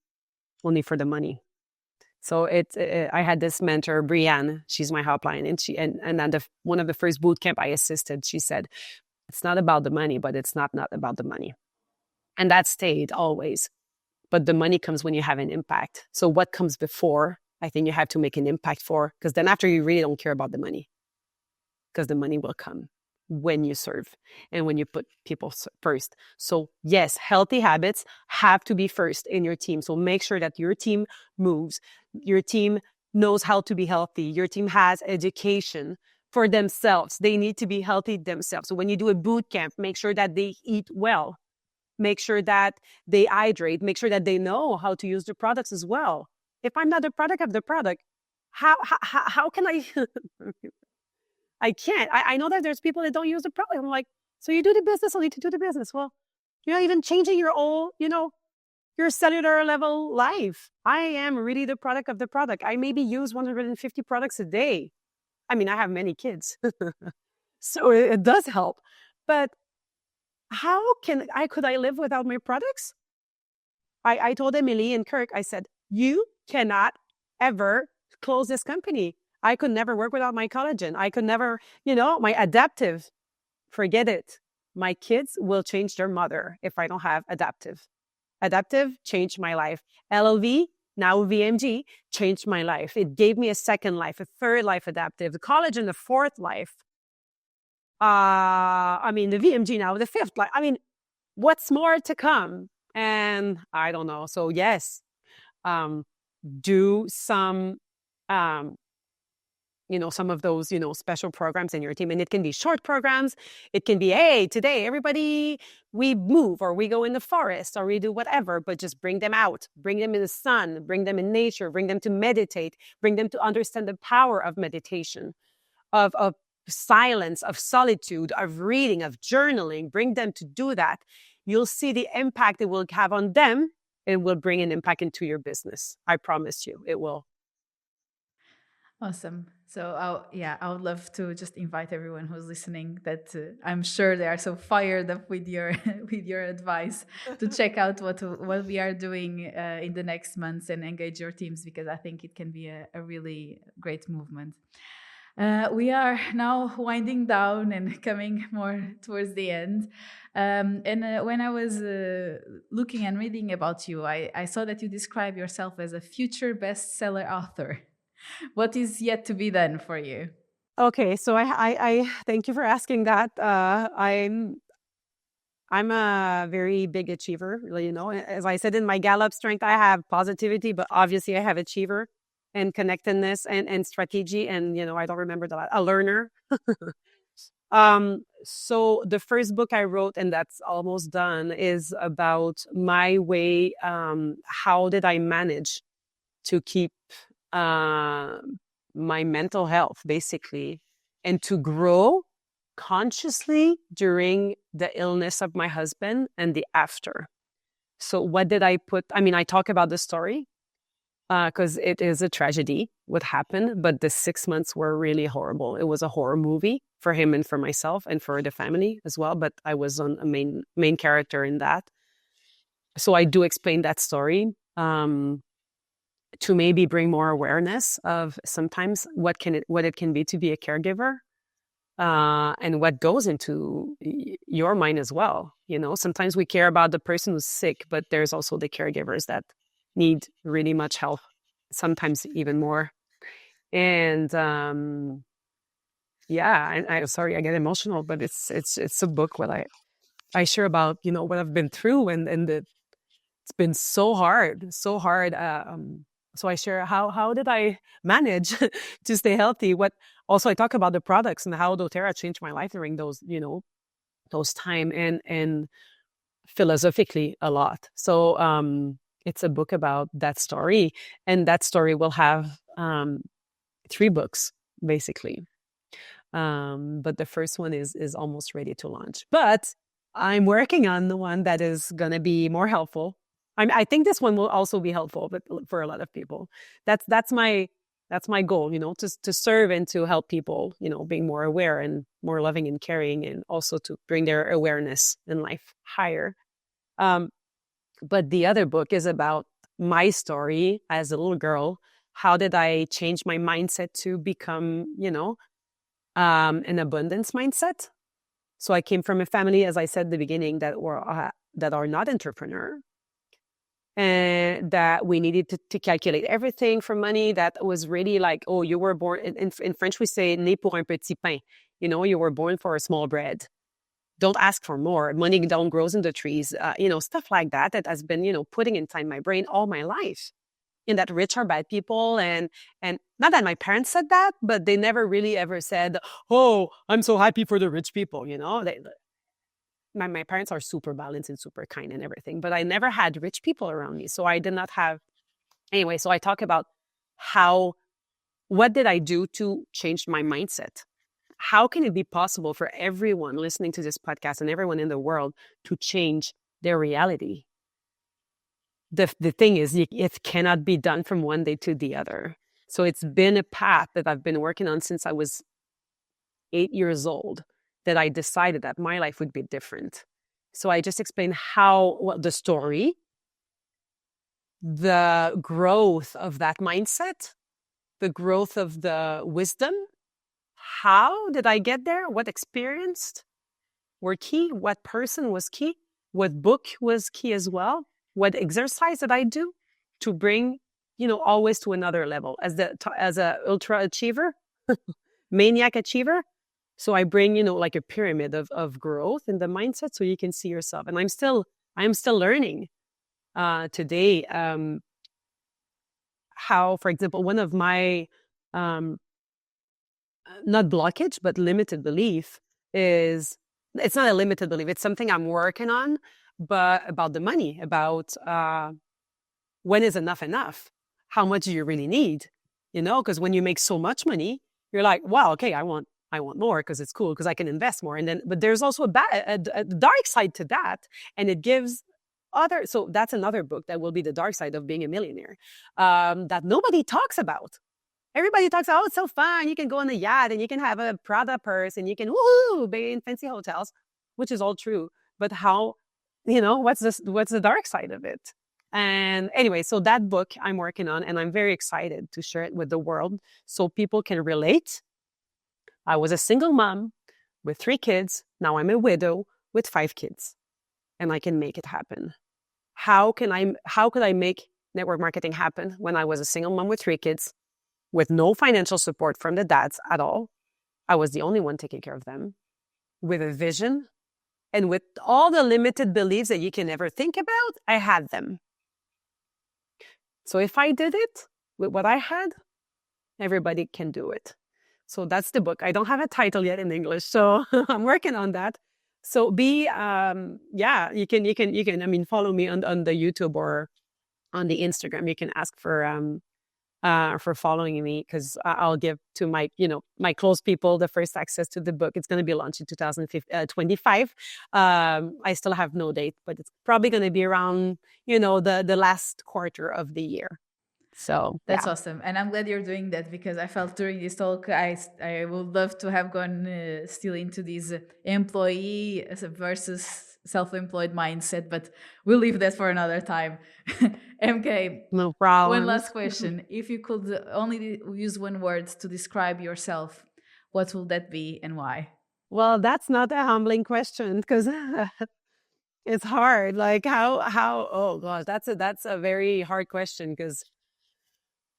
for the money. So I had this mentor, Brianne, she's my helpline. And on one of the first boot camp I assisted, she said, it's not about the money, but it's not about the money. And that stayed always. But the money comes when you have an impact. So what comes before? I think you have to make an impact for, because then after you really don't care about the money, because the money will come when you serve and when you put people first. So yes, healthy habits have to be first in your team. So make sure that your team moves, your team knows how to be healthy, your team has education for themselves. They need to be healthy themselves. So when you do a boot camp, make sure that they eat well, make sure that they hydrate, make sure that they know how to use the products as well. If I'm not the product of the product, how can I? I can't. I know that there's people that don't use the product. I'm like, so you do the business, only to do the business. Well, you're not even changing your whole, your cellular level life. I am really the product of the product. I maybe use 150 products a day. I mean, I have many kids, so it does help. But how could I live without my products? I told Emily and Kirk, I said, you cannot ever close this company. I could never work without my collagen. I could never, my adaptive, forget it. My kids will change their mother if I don't have adaptive. Adaptive changed my life. LLV, now VMG, changed my life. It gave me a second life, a third life adaptive, the collagen, the fourth life. The VMG now, the fifth life. What's more to come? And I don't know. So yes, do some, some of those, special programs in your team. And it can be short programs. It can be, hey, today, everybody, we move or we go in the forest or we do whatever, but just bring them out, bring them in the sun, bring them in nature, bring them to meditate, bring them to understand the power of meditation, of silence, of solitude, of reading, of journaling, bring them to do that. You'll see the impact it will have on them. It will bring an impact into your business. I promise you, it will. Awesome. So, I would love to just invite everyone who's listening that I'm sure they are so fired up with your with your advice to check out what we are doing in the next months and engage your teams, because I think it can be a really great movement. We are now winding down and coming more towards the end. When I was looking and reading about you, I saw that you describe yourself as a future bestseller author. What is yet to be done for you? Okay, so I thank you for asking that. I'm a very big achiever, As I said in my Gallup strength, I have positivity, but obviously I have achiever and connectedness and strategy. And, I don't remember a learner. So the first book I wrote, and that's almost done, is about my way. How did I manage to keep my mental health, basically, and to grow consciously during the illness of my husband and the after. So what did I put? I talk about the story because it is a tragedy what happened, but the 6 months were really horrible. It was a horror movie for him and for myself and for the family as well, but I was on a main character in that. So I do explain that story to maybe bring more awareness of sometimes what it can be to be a caregiver. and what goes into your mind as well. Sometimes we care about the person who's sick, but there's also the caregivers that need really much help, sometimes even more. And yeah, and I sorry, I get emotional, but it's a book what I share about, what I've been through, and it's been so hard, so hard. So I share how did I manage to stay healthy. What also I talk about the products and how doTERRA changed my life during those time, and philosophically a lot. So it's a book about that story, and that story will have 3 books basically. But the first one is almost ready to launch. But I'm working on the one that is going to be more helpful. I think this one will also be helpful, but for a lot of people, that's my goal. To serve and to help people. Being more aware and more loving and caring, and also to bring their awareness in life higher. But the other book is about my story as a little girl. How did I change my mindset to become, an abundance mindset? So I came from a family, as I said at the beginning, that are not entrepreneur, and that we needed to calculate everything for money. That was really like, oh, you were born in French we say né pour un petit pain. You were born for a small bread. Don't ask for more. Money don't grows in the trees. Stuff like that. That has been putting inside my brain all my life. And that rich are bad people, and not that my parents said that, but they never really ever said, "Oh, I'm so happy for the rich people." My parents are super balanced and super kind and everything, but I never had rich people around me, so I did not have. Anyway, so I talk about what did I do to change my mindset? How can it be possible for everyone listening to this podcast and everyone in the world to change their reality? The thing is, it cannot be done from one day to the other. So it's been a path that I've been working on since I was 8 years old, that I decided that my life would be different. So I just explained the story, the growth of that mindset, the growth of the wisdom. How did I get there? What experience were key? What person was key? What book was key as well? What exercise did I do to bring, always to another level as a ultra achiever, maniac achiever? So I bring, like a pyramid of growth in the mindset, so you can see yourself. And I'm still learning today how, for example, one of my not blockage, but limited belief is, it's not a limited belief. It's something I'm working on, but about the money, about when is enough? How much do you really need? Because when you make so much money, you're like, wow, okay, I want more because it's cool, because I can invest more. But there's also a dark side to that, and it gives so that's another book that will be the dark side of being a millionaire, that nobody talks about. Everybody talks, oh, it's so fun. You can go on a yacht and you can have a Prada purse and you can be in fancy hotels, which is all true. But how, what's the dark side of it? And anyway, so that book I'm working on, and I'm very excited to share it with the world so people can relate. I was a single mom with 3 kids. Now I'm a widow with 5 kids, and I can make it happen. How could I make network marketing happen when I was a single mom with 3 kids? With no financial support from the dads at all. I was the only one taking care of them, with a vision, and with all the limited beliefs that you can ever think about. I had them. So if I did it with what I had, everybody can do it. So that's the book. I don't have a title yet in English, so I'm working on that. So you can follow me on the YouTube or on the Instagram. You can ask for following me, because I'll give to my close people the first access to the book. It's going to be launched in 2025. I still have no date, but it's probably going to be around, the last quarter of the year. So that's awesome. And I'm glad you're doing that, because I felt during this talk, I would love to have gone still into this employee versus self-employed mindset, but we'll leave that for another time. MK, no problem. one last question. If you could only use one word to describe yourself, what will that be and why? Well, that's not a humbling question because it's hard. Like oh gosh, that's a very hard question because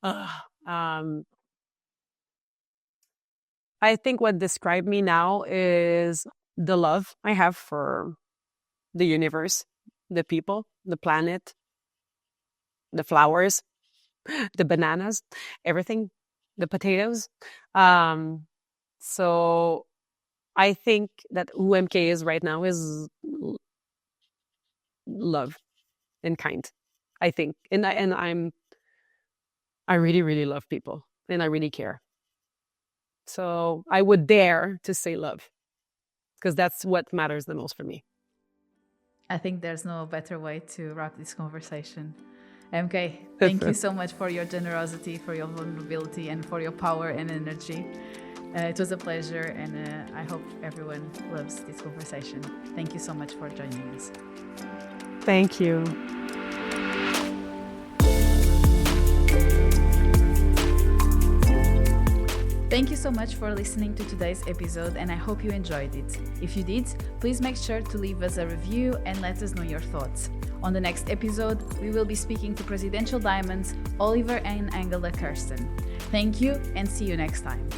um I think what described me now is the love I have for the universe, the people, the planet, the flowers, the bananas, everything, the potatoes. Um, so I think that who MK is right now is love and kind. I think, I really really love people and I really care. So I would dare to say love because that's what matters the most for me. I think there's no better way to wrap this conversation. MK, thank you so much for your generosity, for your vulnerability, and for your power and energy. It was a pleasure, and I hope everyone loves this conversation. Thank you so much for joining us. Thank you. Thank you so much for listening to today's episode, and I hope you enjoyed it. If you did, please make sure to leave us a review and let us know your thoughts. On the next episode, we will be speaking to Presidential Diamonds, Oliver and Angela Kirsten. Thank you, and see you next time.